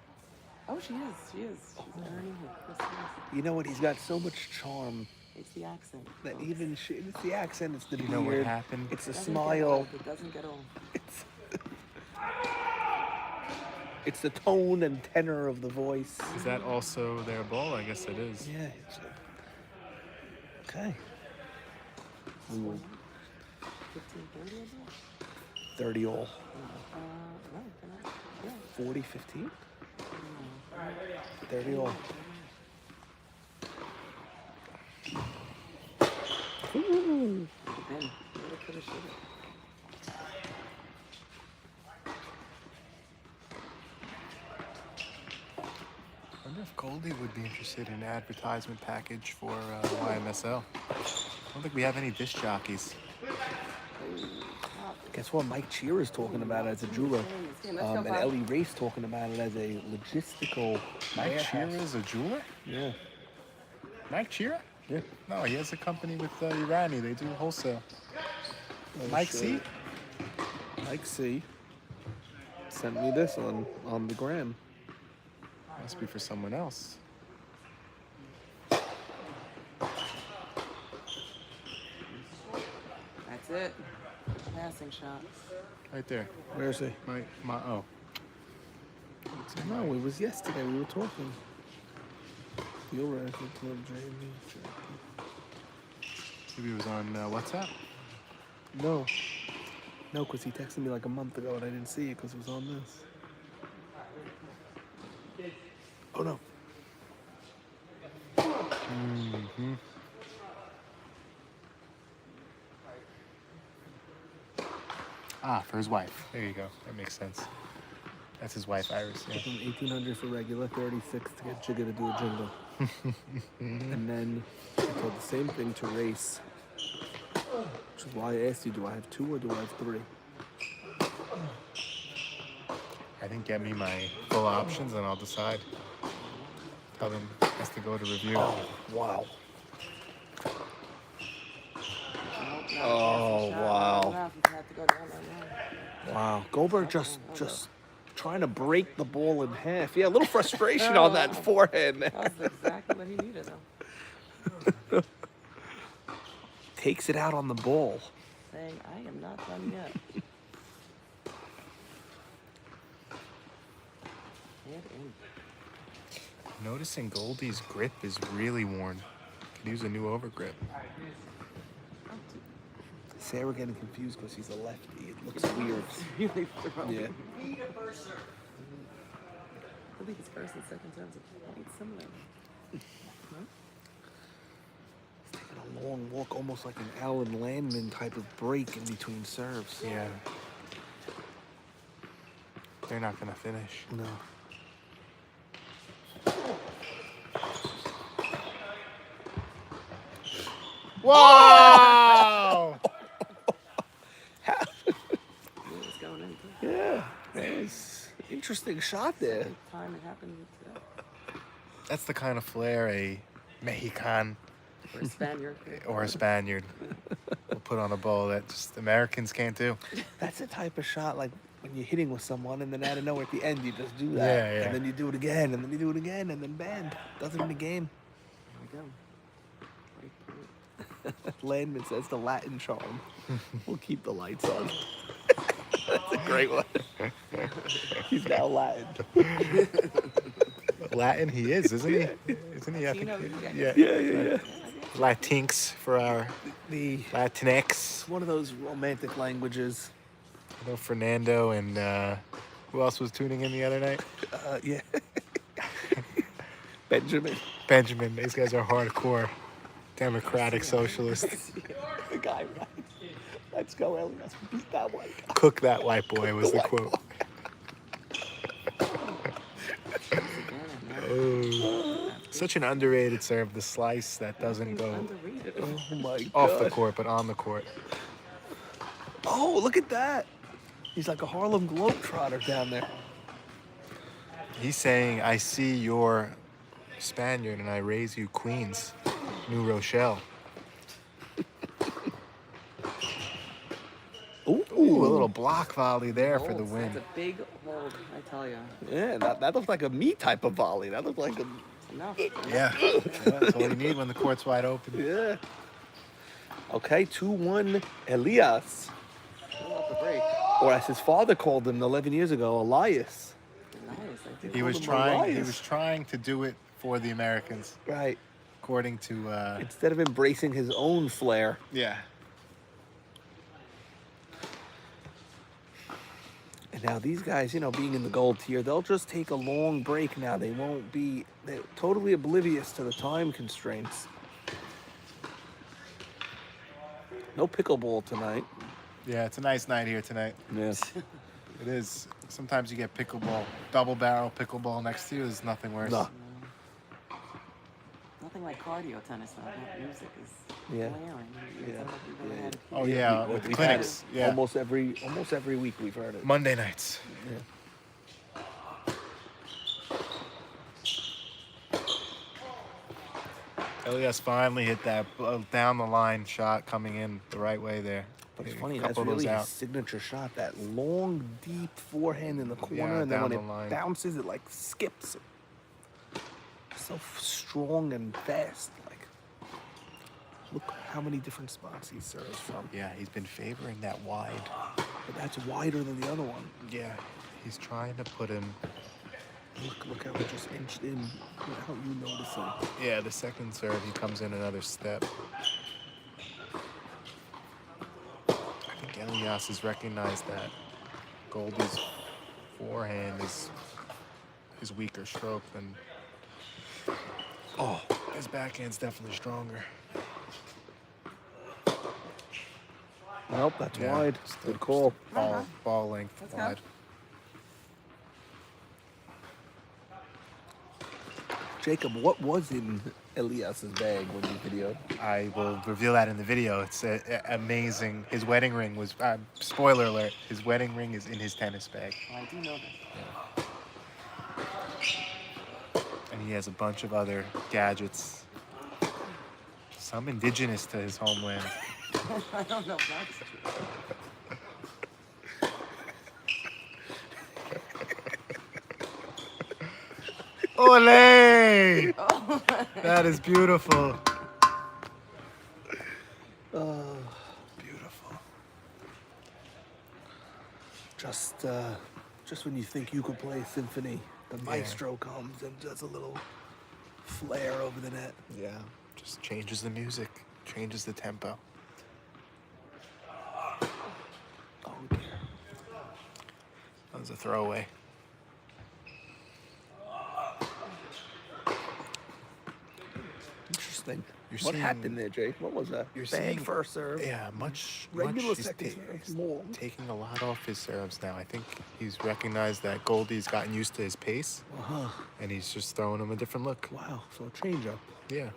Oh, she is. She's earning her Christmas. You know what? He's got so much charm It's the accent. that folks. even it's the accent, it's the You beard, know what happened? it's the Doesn't get smile, old. It doesn't get old. it's the tone and tenor of the voice. Is that also their ball? I guess it is. Yeah. Okay. We will 15-30, I guess? 30 all. No, can I? Yeah. 40, 15? 30 all. Ooh. Ben, could have, should have. I wonder if Goldie would be interested in an advertisement package for YMSL. I don't think we have any disc jockeys. Guess what? Mike Cheer is talking about it as a jeweler. And Ellie Race talking about it as a logistical. Mike Shearer is a jeweler? Yeah. Mike Shearer? Yeah. No, he has a company with Irani. They do wholesale. Oh, Mike shit. C? Mike C. sent me this on the gram. Must be for someone else. That's it. Passing shot. Right there. Where is he? Oh. No, it was yesterday. We were talking. Deal racket club, Jamie. Maybe it was on WhatsApp? No. No, because he texted me like a month ago and I didn't see it because it was on this. Oh, no. Mm-hmm. Ah, for his wife. There you go. That makes sense. That's his wife, Iris. Yeah. 1800 for regular, 36 to get Jigga to do a jingle. And then I told the same thing to Race. Which is why I asked you, do I have two or do I have three? I think get me my full options and I'll decide. Tell them has to go to review. Oh, wow. Nope, not Oh, a shot. wow. Not enough. You have to go down on one. Wow. Goldberg just trying to break the ball in half. Yeah, a little frustration on that forehand. That was exactly what he needed, though. Takes it out on the ball. Saying, I am not done yet. Head in. Noticing Goldie's grip is really worn. Could use a new overgrip. Sarah getting confused because he's a lefty. It looks weird. Really throwing. Yeah. I think his first and second terms are quite similar. He's taking a long walk, almost like an Alan Landman type of break in between serves. Yeah. They're not gonna finish. No. Wow! It was going in. Too. Yeah. Nice. Interesting shot there. Time it happened today. That's the kind of flair a Mexican For a Spaniard. or a Spaniard will put on a ball that just Americans can't do. That's the type of shot like when you're hitting with someone and then out of nowhere at the end you just do that. Yeah, yeah. And then you do it again and then you do it again and then bam. Does it in the game. There we go. Right point. Landman says the Latin charm. We'll keep the lights on. That's a great one. He's now Latin. Latin he is, isn't he? Isn't he? I think, Latino, yeah. Yeah. Latinx for our The Latinx. one of those romantic languages. I know Fernando and who else was tuning in the other night? Yeah. Benjamin. Benjamin. These guys are hardcore democratic socialists. The guy, right? Let's go, Elias. Beat that white guy. Cook that white boy was the quote. Oh, such an underrated serve. The slice that doesn't go Underrated. Oh my god. off the court, but on the court. Oh, look at that. He's like a Harlem Globetrotter down there. He's saying, I see you're Spaniard and I raise you Queens, New Rochelle. Ooh, a little block volley there for the Holds. win. That's a big hold, I tell you. Yeah, that looks like a me type of volley. That looks like a Enough. Yeah, that's all you need when the court's wide open. yeah. Okay, 2-1 Elias. Pull up the break. Or as his father called him 11 years ago, Elias. Nice, I think. He was him trying. He Elias. was trying to do it for the Americans, Right. according to. Instead of embracing his own flair. Yeah. And now these guys, being in the gold tier, they'll just take a long break now. They're totally oblivious to the time constraints. No pickleball tonight. Yeah, it's a nice night here tonight. Yes. It is. Sometimes you get pickleball, double barrel pickleball next to you. There's nothing worse. No. Nothing like cardio tennis, though. That music is Yeah. blaring. Yeah. It's like we've never had it. Oh yeah, with the We've clinics. had it Yeah. almost every week we've heard it. Monday nights. Yeah. Elias finally hit that down the line shot coming in the right way there. But it's Hit a funny, that's couple of those really his out. signature shot. That long, deep forehand in the corner, Yeah, and then when down it the line. bounces, it like skips. So strong and fast. Like, look how many different spots he serves from. Yeah, he's been favoring that wide. But that's wider than the other one. Yeah, he's trying to put him. Look how he just inched in without you noticing. Yeah, the second serve, he comes in another step. I think Elias has recognized that Goldie's forehand is his weaker stroke than. Oh, his backhand's definitely stronger. Nope, that's Yeah, wide. still- Good call. Ball length Let's go. wide. Jacob, what was in Elias's bag when you videoed? I will reveal that in the video. It's amazing. His wedding ring was, spoiler alert, his wedding ring is in his tennis bag. Well, I do know that. And he has a bunch of other gadgets. Some indigenous to his homeland. I don't know if that's true. Ole! That is beautiful. Beautiful. Just when you think you could play a symphony, the maestro comes and does a little flare over the net. Yeah. Just changes the music, changes the tempo. Oh dear. That was a throwaway. Interesting. You're What seeing- happened there, Jake? What was that? You're Bag seeing- first serve. Yeah, much Regular he's second serve. More. taking a lot off his serves now. I think he's recognized that Goldie's gotten used to his pace, and he's just throwing him a different look. Wow. So a change up. Yeah.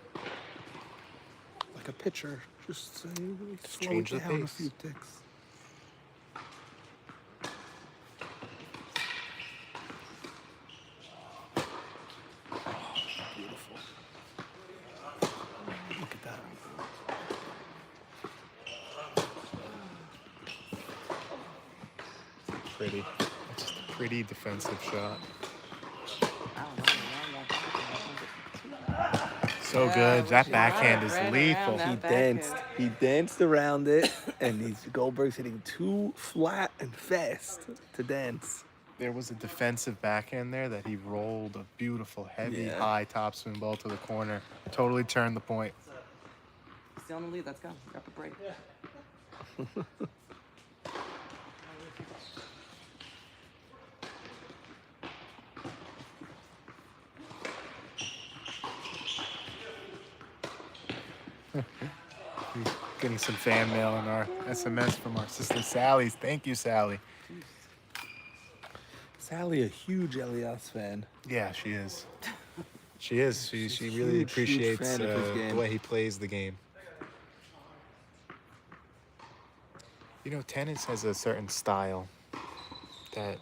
Like a pitcher. Just slow change it the down a pace. few ticks. Beautiful. Look at that. Pretty. It's just a pretty defensive shot. I don't know. Around that So Yeah, good. That she backhand ran is right around lethal. that. He backhand. danced. He danced around it, and Goldberg's hitting too flat and fast to dance. There was a defensive backhand there that he rolled a beautiful, heavy, Yeah. high topspin ball to the corner. Totally turned the point. Still in the lead. Let's go. Grab a break. Getting some fan mail in our SMS from our sister Sally's. Thank you, Sally. Sally, a huge Elias fan. Yeah, she is. She is. She She's a really huge, huge appreciates fan of his the game. way he plays the game. You know, tennis has a certain style that,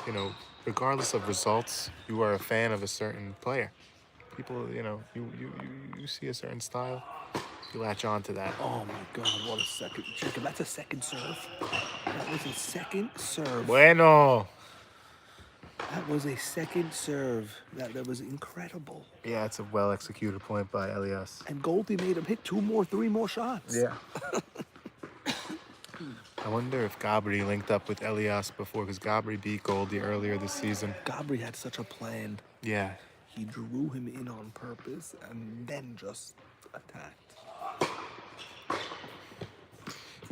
you know, regardless of results, you are a fan of a certain player. People, you know, you see a certain style, you latch on to that. Oh my God! What a second, Jacob. That's a second serve. That was a second serve. Bueno. That was a second serve. That was incredible. Yeah, it's a well executed point by Elias. And Goldie made him hit 3 more shots. Yeah. I wonder if Gabri linked up with Elias before, because Gabri beat Goldie earlier this season. Gabri had such a plan. Yeah. He drew him in on purpose and then just attacked.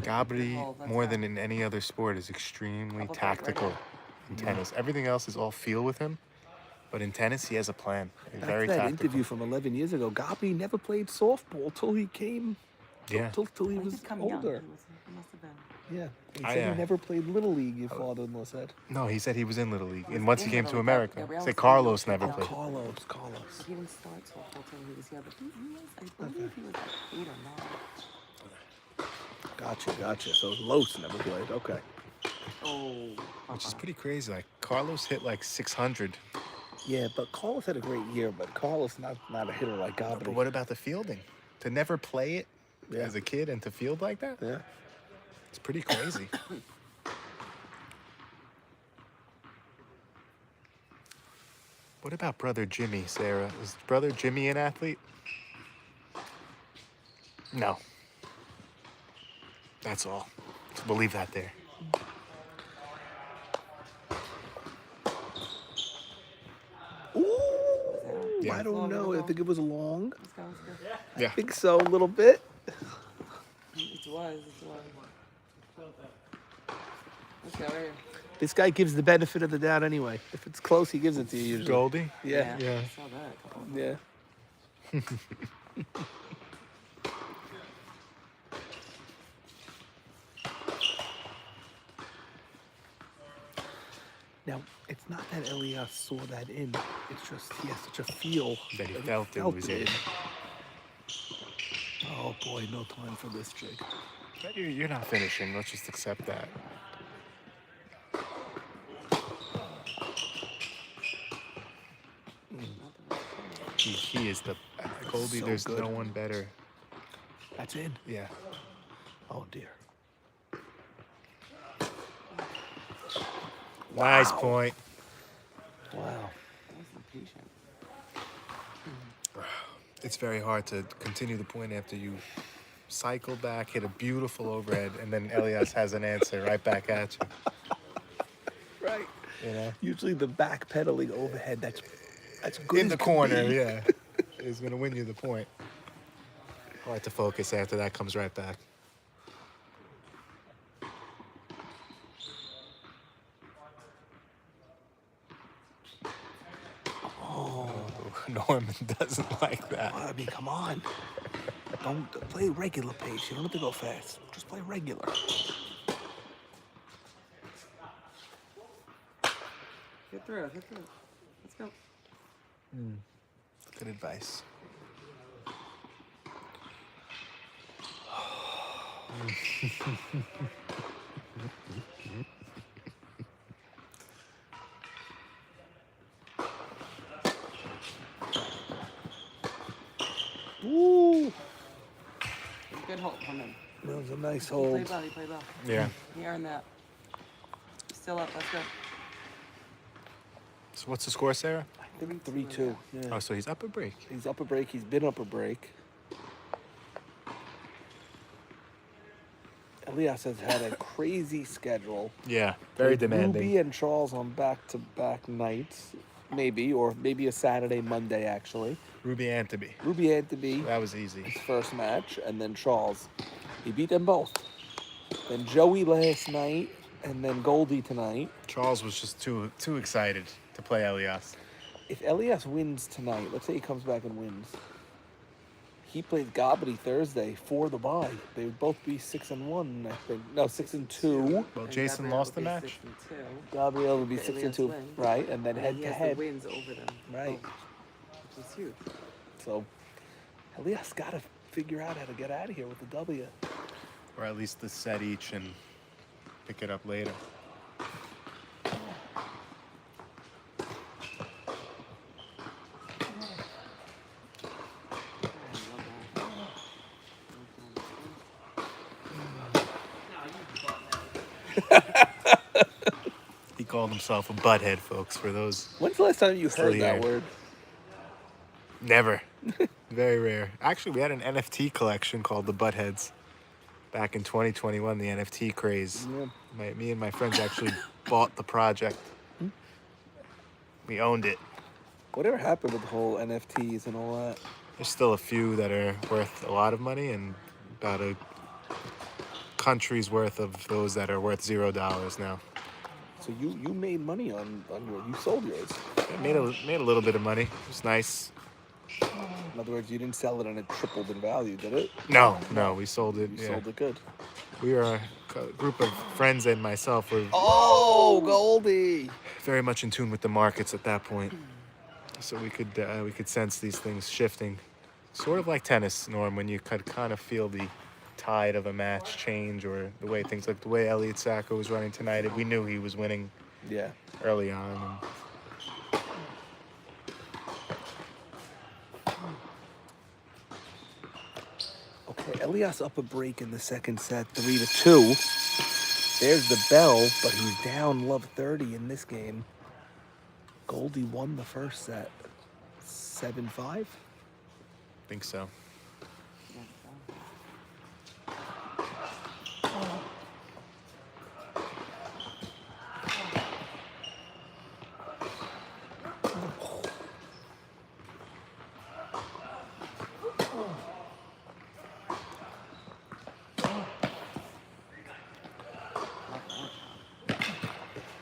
Gabri, Oh, that's more right. than in any other sport, is extremely Double break right tactical now. in tennis. Everything else is all feel with him, but in tennis, he has a plan. He's Back very to that tactical. interview from 11 years ago, Gabri never played softball till he came, Yeah. till he He was did come young. older. He must have been. Yeah. He I, said uh, he never played Little League, your father-in-law said. No, he said he was in Little League, was and once he in came Little to League, but America, Gabrielle say said Carlos he never was- played. Carlos. He didn't start softball till he was here, but I believe he was like 8 or 9. Gotcha. So Los never played. Okay. Oh. Which is pretty crazy. Like, Carlos hit like 600. Yeah, but Carlos had a great year, but Carlos not a hitter like Gabri. But what about the fielding? To never play it Yeah. as a kid and to field like that? Yeah. It's pretty crazy. What about brother Jimmy, Sarah? Is brother Jimmy an athlete? No. That's all. So we'll leave that there. Ooh, Yeah. I don't know. I think it was long. Let's go. Yeah. I think so, a little bit. It was. Let's go right here. This guy gives the benefit of the doubt anyway. If it's close, he gives it to you usually. Goldie? Yeah. Yeah. I saw that a couple of Yeah. Now, it's not that Elias saw that in. It's just he has such a feel That he felt it was in. Oh boy, no time for this jig. But you're not finishing. Let's just accept that. He is the Goldie. So There's good. no one better. That's in. Yeah. Oh dear. Nice Wow. point. Wow. That was impatient. It's very hard to continue the point after you cycle back, hit a beautiful overhead, and then Elias has an answer right back at you. Right. You know? Usually the backpedaling overhead, that's good In as the can corner, be. yeah. Is going to win you the point. Hard to focus after that comes right back. Oh, Norman doesn't like that. I mean, come on. Don't play regular pace. You don't have to go fast. Just play regular. Get through. Let's go. Good advice. Ooh. Good hold from him. That was a nice He hold. played well. Yeah. He earned that. Still up. Let's go. So what's the score, Sarah? I think 3-2. Yeah. Oh, so he's up a break. He's up a break. He's been up a break. Elias has had a crazy schedule. Yeah, very Played demanding. Ruby and Charles on back-to-back nights, maybe, or maybe a Saturday, Monday, actually. Ruby Anthony. Ruby had to be That was easy. his first match, and then Charles. He beat them both. Then Joey last night, and then Goldie tonight. Charles was just too excited to play Elias. If Elias wins tonight, let's say he comes back and wins, he plays Goblety Thursday for the bye. They would both be 6-1, I think. No, 6-2. Well, And Jason Gabrielle lost the will be match. 6-2. Gabrielle would be If 6-2, Elias wins. right? And then And head he to has head. the wins over them. Right. Which is huge. So Elias got to figure out how to get out of here with the W. Or at least the set each and pick it up later. He called himself a butthead, folks, for those. When's the last time you Still heard that here. word? Never. Very rare. Actually, we had an NFT collection called the Buttheads back in 2021, the NFT craze. Yeah. Me and my friends actually bought the project. We owned it. Whatever happened with the whole NFTs and all that? There's still a few that are worth a lot of money and about a country's worth of those that are worth $0 now. So you made money on your, you sold yours. I made a little bit of money. It was nice. In other words, you didn't sell it and it tripled in value, did it? No, we sold it. You Yeah. sold it good. We were a group of friends and myself were Oh, Goldie! very much in tune with the markets at that point, so we could sense these things shifting, sort of like tennis, Norm, when you could kind of feel the tide of a match change or the way things like the way Elsak was running tonight. We knew he was winning Yeah. early on. Okay, Elias up a break in the second set, 3-2. There's the bell, but he's down love 30 in this game. Goldie won the first set, 7-5. I think so.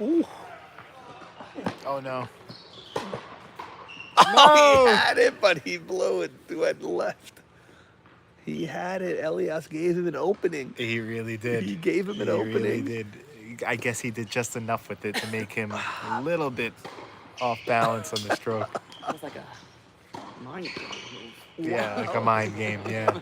Ooh. Oh no. Oh, he had it, but he blew it, went left. He had it. Elias gave him an opening. He really did. He gave him an He opening. really did. I guess he did just enough with it to make him a little bit off balance on the stroke. It was like a mind game move. Yeah, like a mind game. Yeah.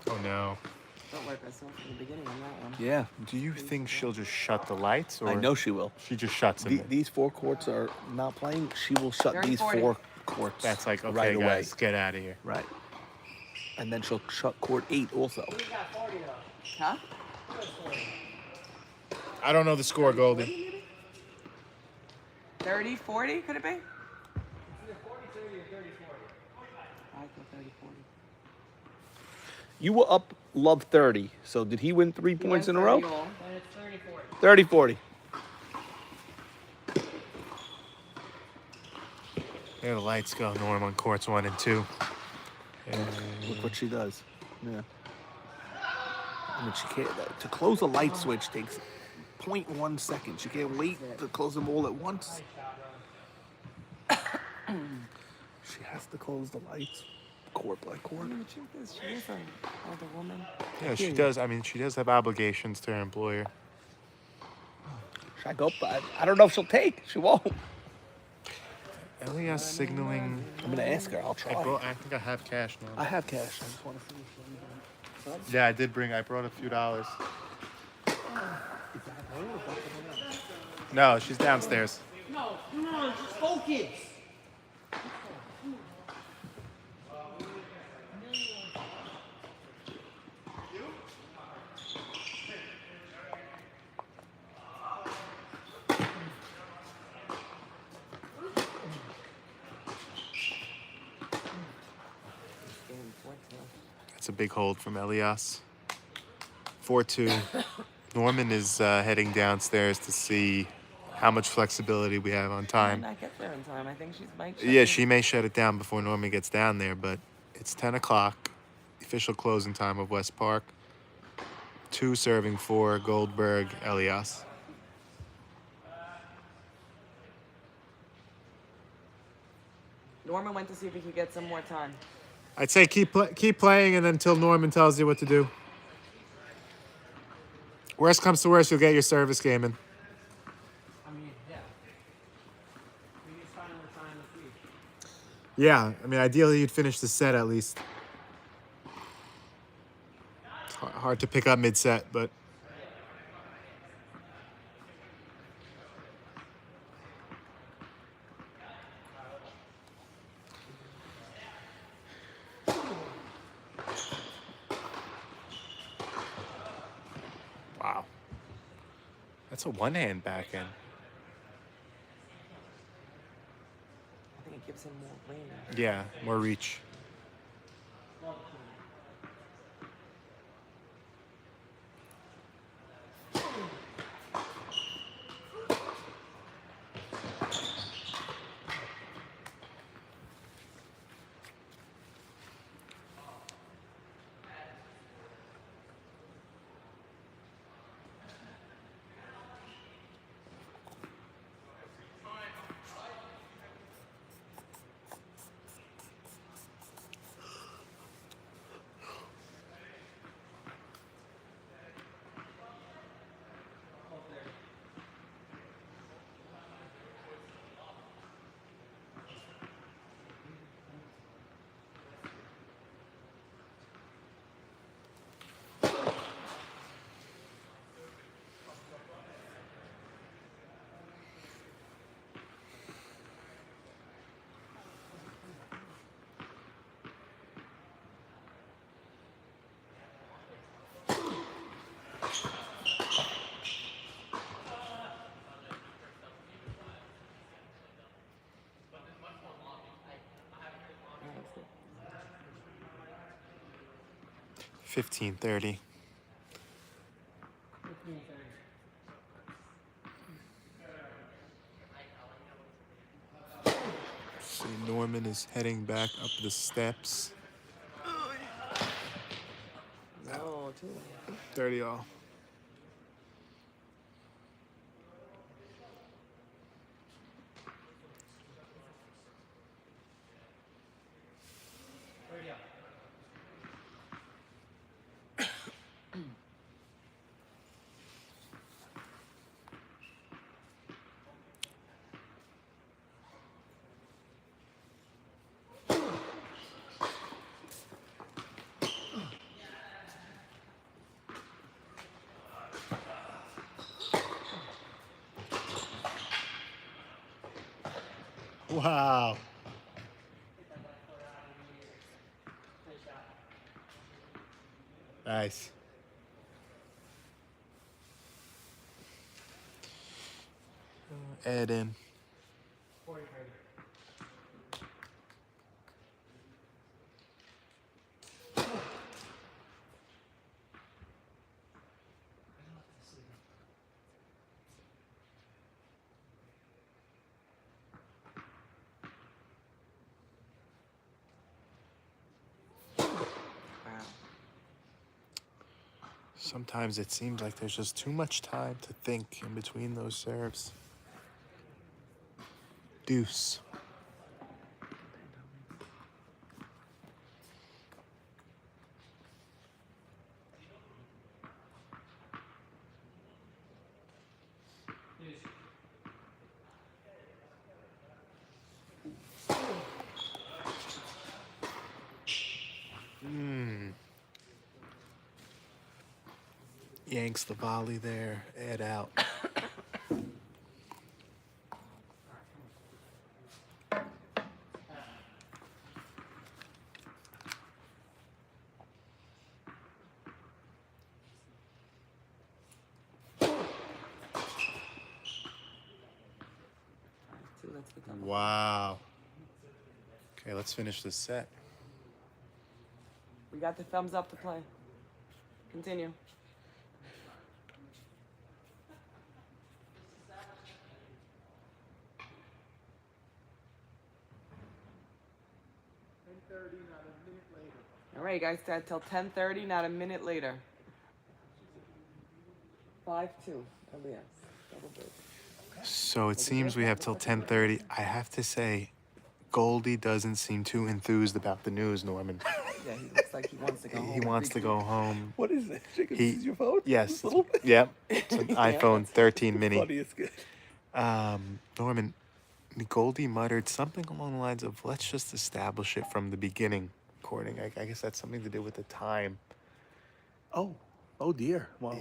Oh no. Felt like I saw from the beginning on that one. Yeah. Do you think she'll just shut the lights, or I know she will. she just shuts them? These 4 courts are not playing. She will shut 30, these 40. 4 courts. That's like, okay, right away. guys, get out of here. Right. And then she'll shut court 8 also. Huh? I don't know the score, Goldie. 30, 40, could it be? I thought 30, 40. You were up love 30. So did he win 3 points in a row? 30 all. 30 40. There the lights go. Norm on courts 1 and 2. Look what she does. Yeah. I mean, she can't. To close a light switch takes 0.1 seconds. She can't wait to close them all at once. She has to close the lights court by I court. mean, the truth is, she is an older woman. Yeah, she does. I mean, she does have obligations to her employer. Should I go? I don't know if she'll take. She won't. Elias signaling. I'm gonna ask her. I'll try. I think I have cash now. I have cash. I just want to see. Yeah, I did bring. I brought a few dollars. No, she's downstairs. No, come on, just focus. That's a big hold from Elias. 4-2. Norman is heading downstairs to see how much flexibility we have on Might time. not get there in time. I think she's might. Yeah, she may shut it down before Norman gets down there, but it's 10 o'clock, official closing time of West Park. 2 serving for Goldberg, Elias. Norman went to see if he could get some more time. I'd say keep playing and until Norman tells you what to do. Worst comes to worst, you'll get your service game in. I mean, yeah. We need to find more time this week. Yeah, I mean, ideally you'd finish the set at least. It's hard to pick up mid-set, but... Wow. That's a one-hand backhand. I think it gives him more range. Yeah, more reach. Yeah, that's good. 15:30. See Norman is heading back up the steps. No, too. 30 all. Wow. Nice. Add in. Wow. Sometimes it seems like there's just too much time to think in between those serves. Deuce. Yanks the volley there. Add out. Two, that's the double. Wow. Okay, let's finish this set. We got the thumbs up to play. Continue. All right, you guys said till 10:30, not a minute later. 5-2, Elias. Double break. So it seems we have till 10:30. I have to say, Goldie doesn't seem too enthused about the news, Norman. Yeah, he looks like he wants to go home. He wants to go home. What is it? Jacob, He- this is your phone? Yes. This little? Yep. It's an iPhone 13 mini. Funny as good. Norman, Goldie muttered something along the lines of, let's just establish it from the beginning, according. I guess that's something to do with the time. Oh dear. Well,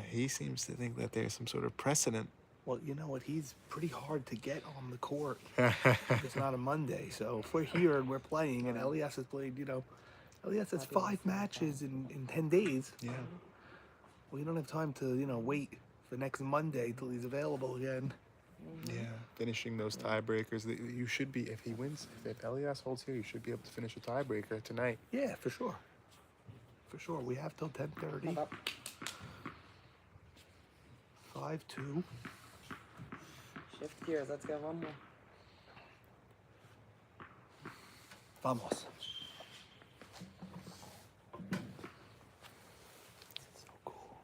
He seems to think that there's some sort of precedent. well, you know what? He's pretty hard to get on the court. It's not a Monday, so if we're here and we're playing, and Elias has played, Elias has 5 matches in 10 days. Yeah. Well, you don't have time to, wait for next Monday till he's available again. Yeah. Finishing those tiebreakers. You should be, if he wins, if Elias holds here, you should be able to finish a tiebreaker tonight. Yeah, for sure. For sure. We have till 10:30. 5-2. Shift gears. Let's go one more. Vamos. So cool.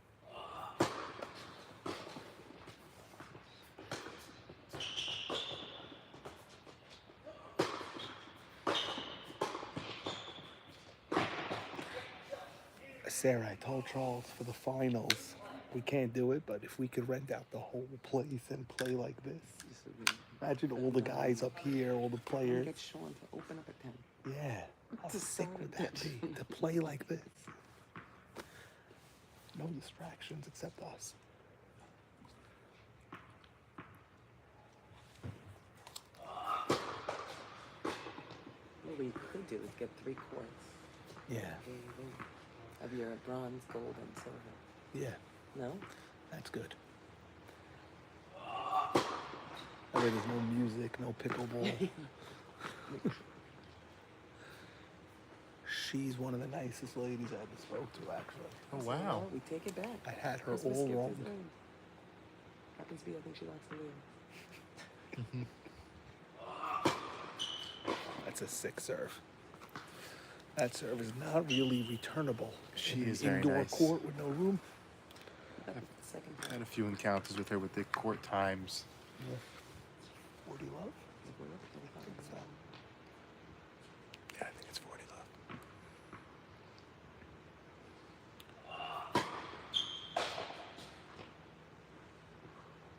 Sarah, I told Charles for the finals, we can't do it, but if we could rent out the whole place and play like this. Imagine all the guys up here, all the And players. get Sean to open up at 10. Yeah. How To sick start would it. that be to play like this? No distractions except us. What we could do is get 3 quarts Yeah. of your bronze, gold, and silver. Yeah. No? That's good. That way there's no music, no pickleball. She's one of the nicest ladies I ever spoke to, actually. Oh, So, wow. we take it back. I had her Christmas all gift wrong. is good. Happens to be, I think she likes to leave. that's a sick serve. That serve is not really returnable. She in an is very indoor nice. court with no room. That was the second I time. had a few encounters with her with the court times. 40 love? Yeah, I think it's 40 love.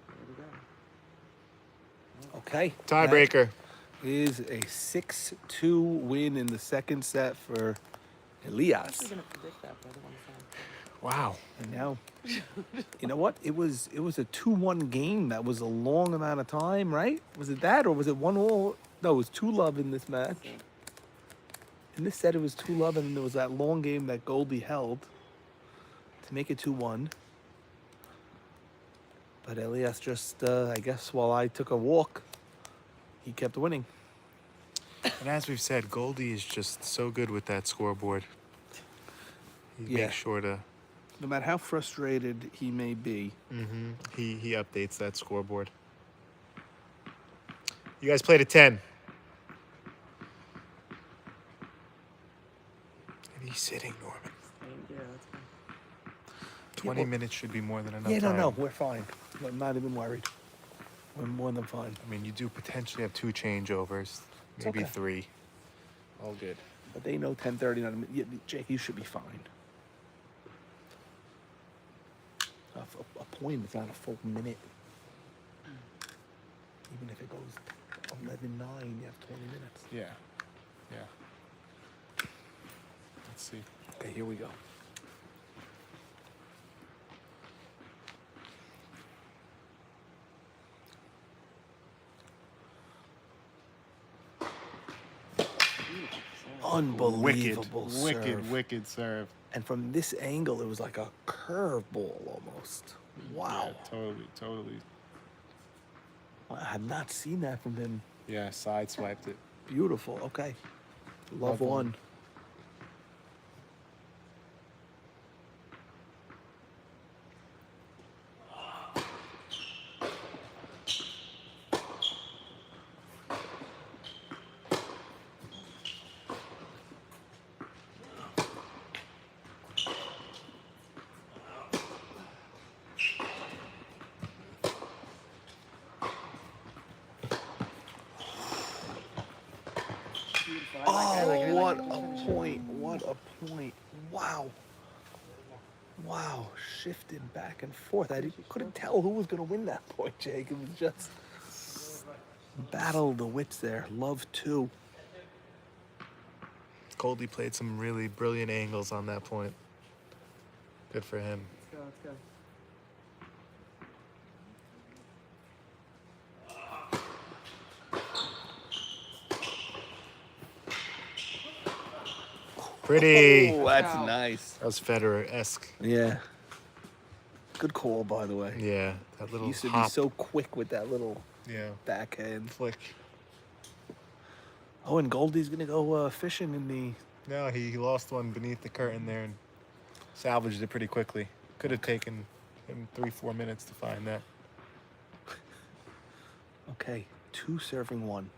There we go. Okay. Tiebreaker. That is a 6-2 win in the second set for Elias. I was gonna predict that, but I don't want to sound. Wow. And now, you know what? It was a 2-1 game. That was a long amount of time, right? Was it that, or was it 1-all? No, it was 2-love in this match. In this set, it was 2-love, and then there was that long game that Goldie held to make it 2-1. But Elias just, I guess, while I took a walk, he kept winning. And as we've said, Goldie is just so good with that scoreboard. He Yeah. makes sure to. No matter how frustrated he may be. He updates that scoreboard. You guys played a 10. And he's sitting, Norman. Yeah, that's fine. 20 minutes should be more than enough Yeah, time. no, we're fine. I'm not even worried. We're more than fine. I mean, you do potentially have 2 changeovers, maybe okay. 3. All good. But they know 10:30. Jake, you should be fine. A point is not a full minute. Even if it goes 11-9, you have 20 minutes. Yeah. Yeah. Let's see. Okay, here we go. Unbelievable serve. wicked serve. And from this angle, it was like a curveball almost. Wow. Yeah, totally. I have not seen that from him. Yeah, sideswiped it. Beautiful. Okay. Love Love one. one. Oh, what a point. What a point. Wow. Wow. Shifted back and forth. I couldn't tell who was going to win that point, Jake. It was just battle of the wits there. Love 2. Goldie played some really brilliant angles on that point. Good for him. Let's go. Pretty. Oh, that's Wow. nice. That was Federer-esque. Yeah. Good call, by the way. Yeah, that He little used to hop. be so quick with that little Yeah, backhand. flick. Oh, and Goldie's going to go fishing in the... No, he lost one beneath the curtain there and salvaged it pretty quickly. Could have taken him 3-4 minutes to find that. Okay, 2 serving 1.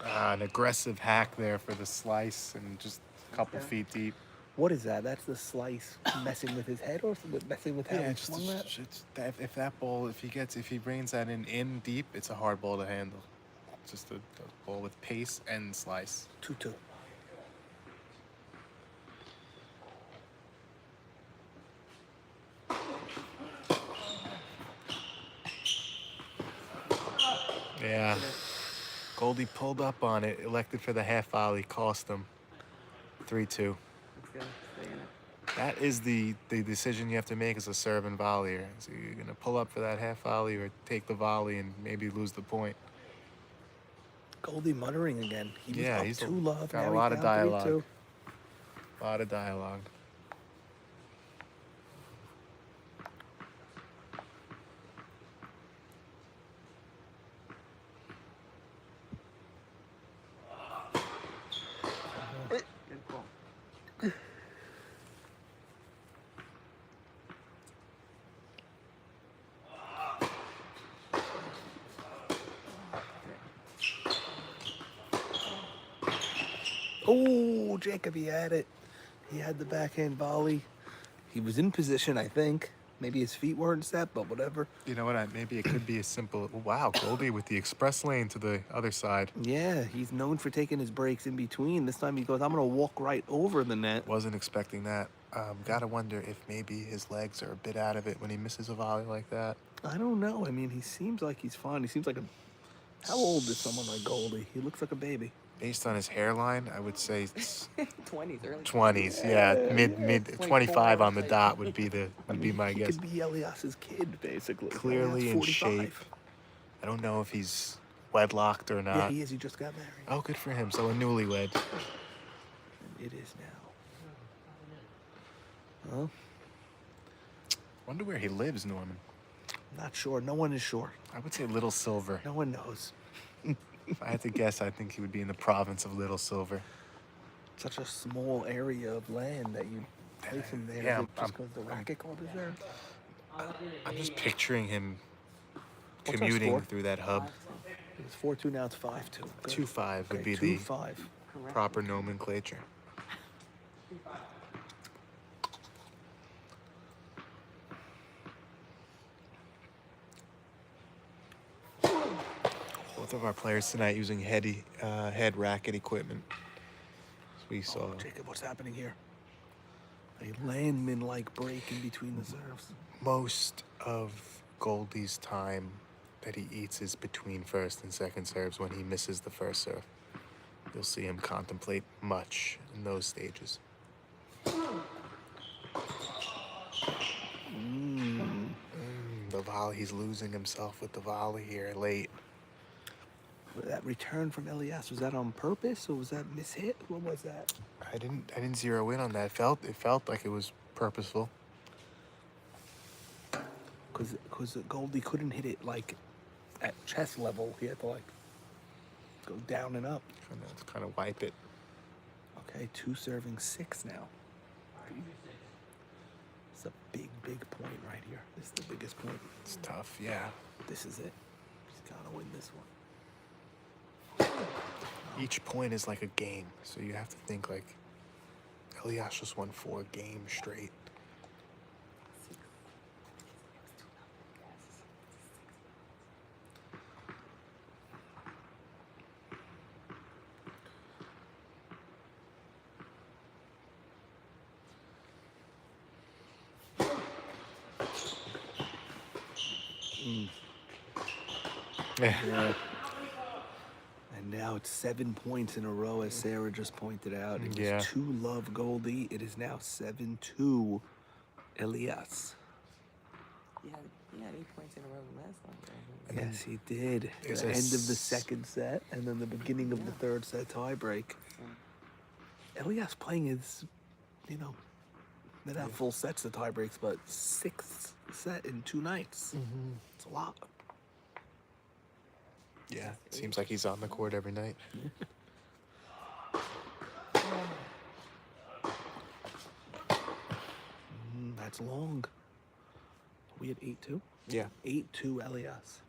An aggressive hack there for the slice and just a couple feet deep. What is that? That's the slice messing with his head or messing with how he swung that? If that ball, if he brings that in deep, it's a hard ball to handle. Just a ball with pace and slice. 2-2. Yeah. Goldie pulled up on it, elected for the half volley, cost him. 3-2. Let's go. Stay in it. That is the decision you have to make as a serve and volleyer. So you're going to pull up for that half volley or take the volley and maybe lose the point. Goldie muttering again. He Yeah, was he's up 2-love. got now a lot he's of down dialogue. 3-2. A lot of dialogue. Good call. Oh, Jacob, he had it. He had the backhand volley. He was in position, I think. Maybe his feet weren't set, but whatever. You know what? Maybe it could be as simple. Wow, Goldie with the express lane to the other side. Yeah, he's known for taking his breaks in between. This time he goes, I'm going to walk right over the net. Wasn't expecting that. Gotta wonder if maybe his legs are a bit out of it when he misses a volley like that. I don't know. I mean, he seems like he's fine. He seems like a... How old is someone like Goldie? He looks like a baby. Based on his hairline, I would say it's 20s, early 20s. Yeah, mid 25 on the dot would be my He guess. could be Elias's kid, basically. Clearly in Elias, 45. shape. I don't know if he's wedlocked or not. Yeah, he is. He just got married. Oh, good for him. So a newlywed. And it is now. Well, Wonder where he lives, Norman. not sure. No one is sure. I would say Little Silver. No one knows. If I had to guess, I think he would be in the province of Little Silver. Such a small area of land that you place him there. Yeah, Is it just because the racket club is there? I'm just picturing him What's our commuting score? through that hub. It was 4-2, now it's 5-2. Good. 2-5 would Okay, be 2-5. the proper nomenclature. Both of our players tonight using head racket equipment. As we saw. Jacob, what's happening here? A landman-like break in between the serves. Most of Goldie's time that he eats is between first and second serves when he misses the first serve. You'll see him contemplate much in those stages. The volley, he's losing himself with the volley here late. That return from Elias, was that on purpose or was that mishit? What was that? I didn't zero in on that. It felt like it was purposeful. Because Goldie couldn't hit it like at chest level. He had to like go down and up. Kind of wipe it. Okay, 2 serving 6 now. It's a big point right here. This is the biggest point. It's tough, yeah. This is it. He's got to win this one. Each point is like a game, so you have to think like Elias just won 4 games straight. Yeah. And now it's 7 points in a row, as Sarah just pointed out. It was 2-love Goldie. It is now 7-2 Elias. He had 8 points in a row last one. Yes, he did. There's The a end of the second set and then the beginning of the third set tiebreak. Elias playing his, they're not full sets, the tiebreaks, but 6th set in 2 nights. It's a lot. Yeah, it seems like he's on the court every night. That's long. We had 8-2? Yeah. 8-2 Elias.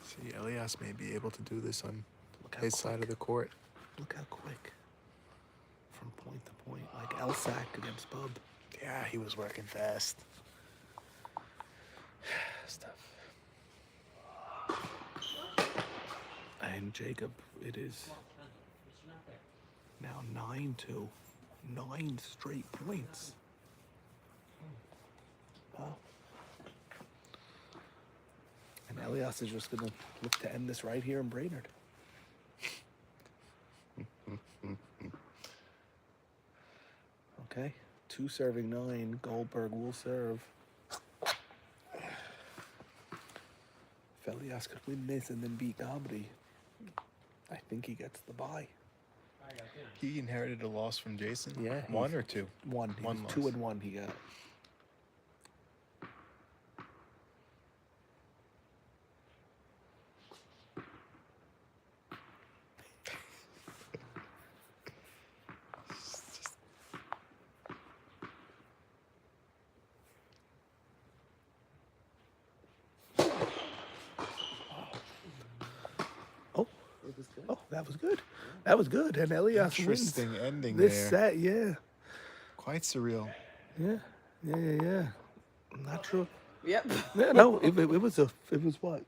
See, Elias may be able to do this on Look how his side of quick. the court. Look how quick. From point to point. Like Elsak against Bub. Yeah, he was working fast. Stuff. And Jacob, it is now 9-2. 9 straight points. Wow. And Elias is just going to look to end this right here in Brainerd. Okay. 2 serving 9. Goldberg will serve. If Elias could win this and then beat Goldie, I think he gets the bye. He inherited a loss from Jason? Yeah. 1 or 2? 1. He One was loss. 2-1 he got. Oh, that was good. That was good. And Elias wins Interesting ending this there. set. Yeah. Quite surreal. Yeah. I'm not sure. Yep. Yeah, no, it was what?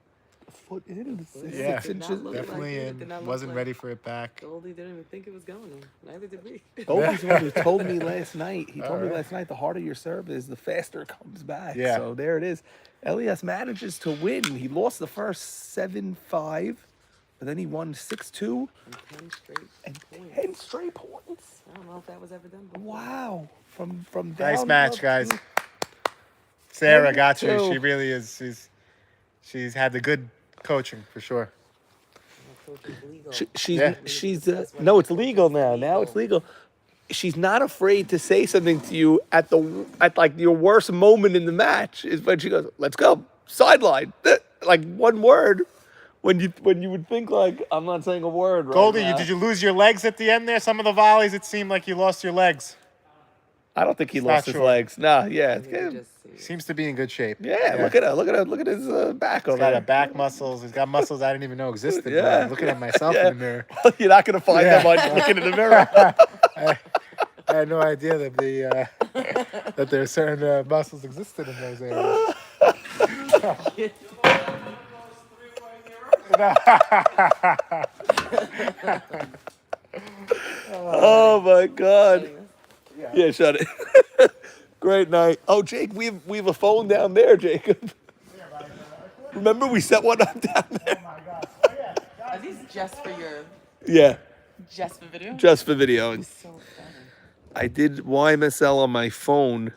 A foot in? Yeah, 6 Did not inches? look definitely like it did not in. look Wasn't like- ready for it back. Goldie didn't even think it was going. Neither did we. Goldie's the one who told me last night. He told me last night the harder your serve is, the faster it comes back. Yeah. So there it is. Elias manages to win. He lost the first 7-5, but then he won 6-2 And 10 straight and points. 10 straight points. I don't know if that was ever done before. Wow. From down. Nice match, up guys. to- Sarah got you. 10-2. She really is. She's had the good coaching for sure. That coach is legal. She's That's when no, the it's coach legal is now. Now it's legal. She's not afraid to say something to you at like your worst moment in the match is when she goes, "Let's go sideline." Like one word, when you would think like, I'm not saying a word. Right Goldie, now. did you lose your legs at the end there? Some of the volleys, it seemed like you lost your legs. I don't think he Not lost his sure. legs. Nah, yeah, it's You good. just see. Seems to be in good shape. Yeah, look at his back over He's got there. a back muscles. He's got muscles I didn't even know existed. Yeah. Looking at myself Yeah. in the mirror. You're not gonna find Yeah. them by looking in the mirror. I had no idea that that there are certain muscles existed in those areas. Oh my God. Yeah, shut it. Great night. Oh, Jake, we have a phone down there, Jacob. Remember we set one up down there? Are these just for your, Yeah, just for video? just for video. So funny. I did YMSL on my phone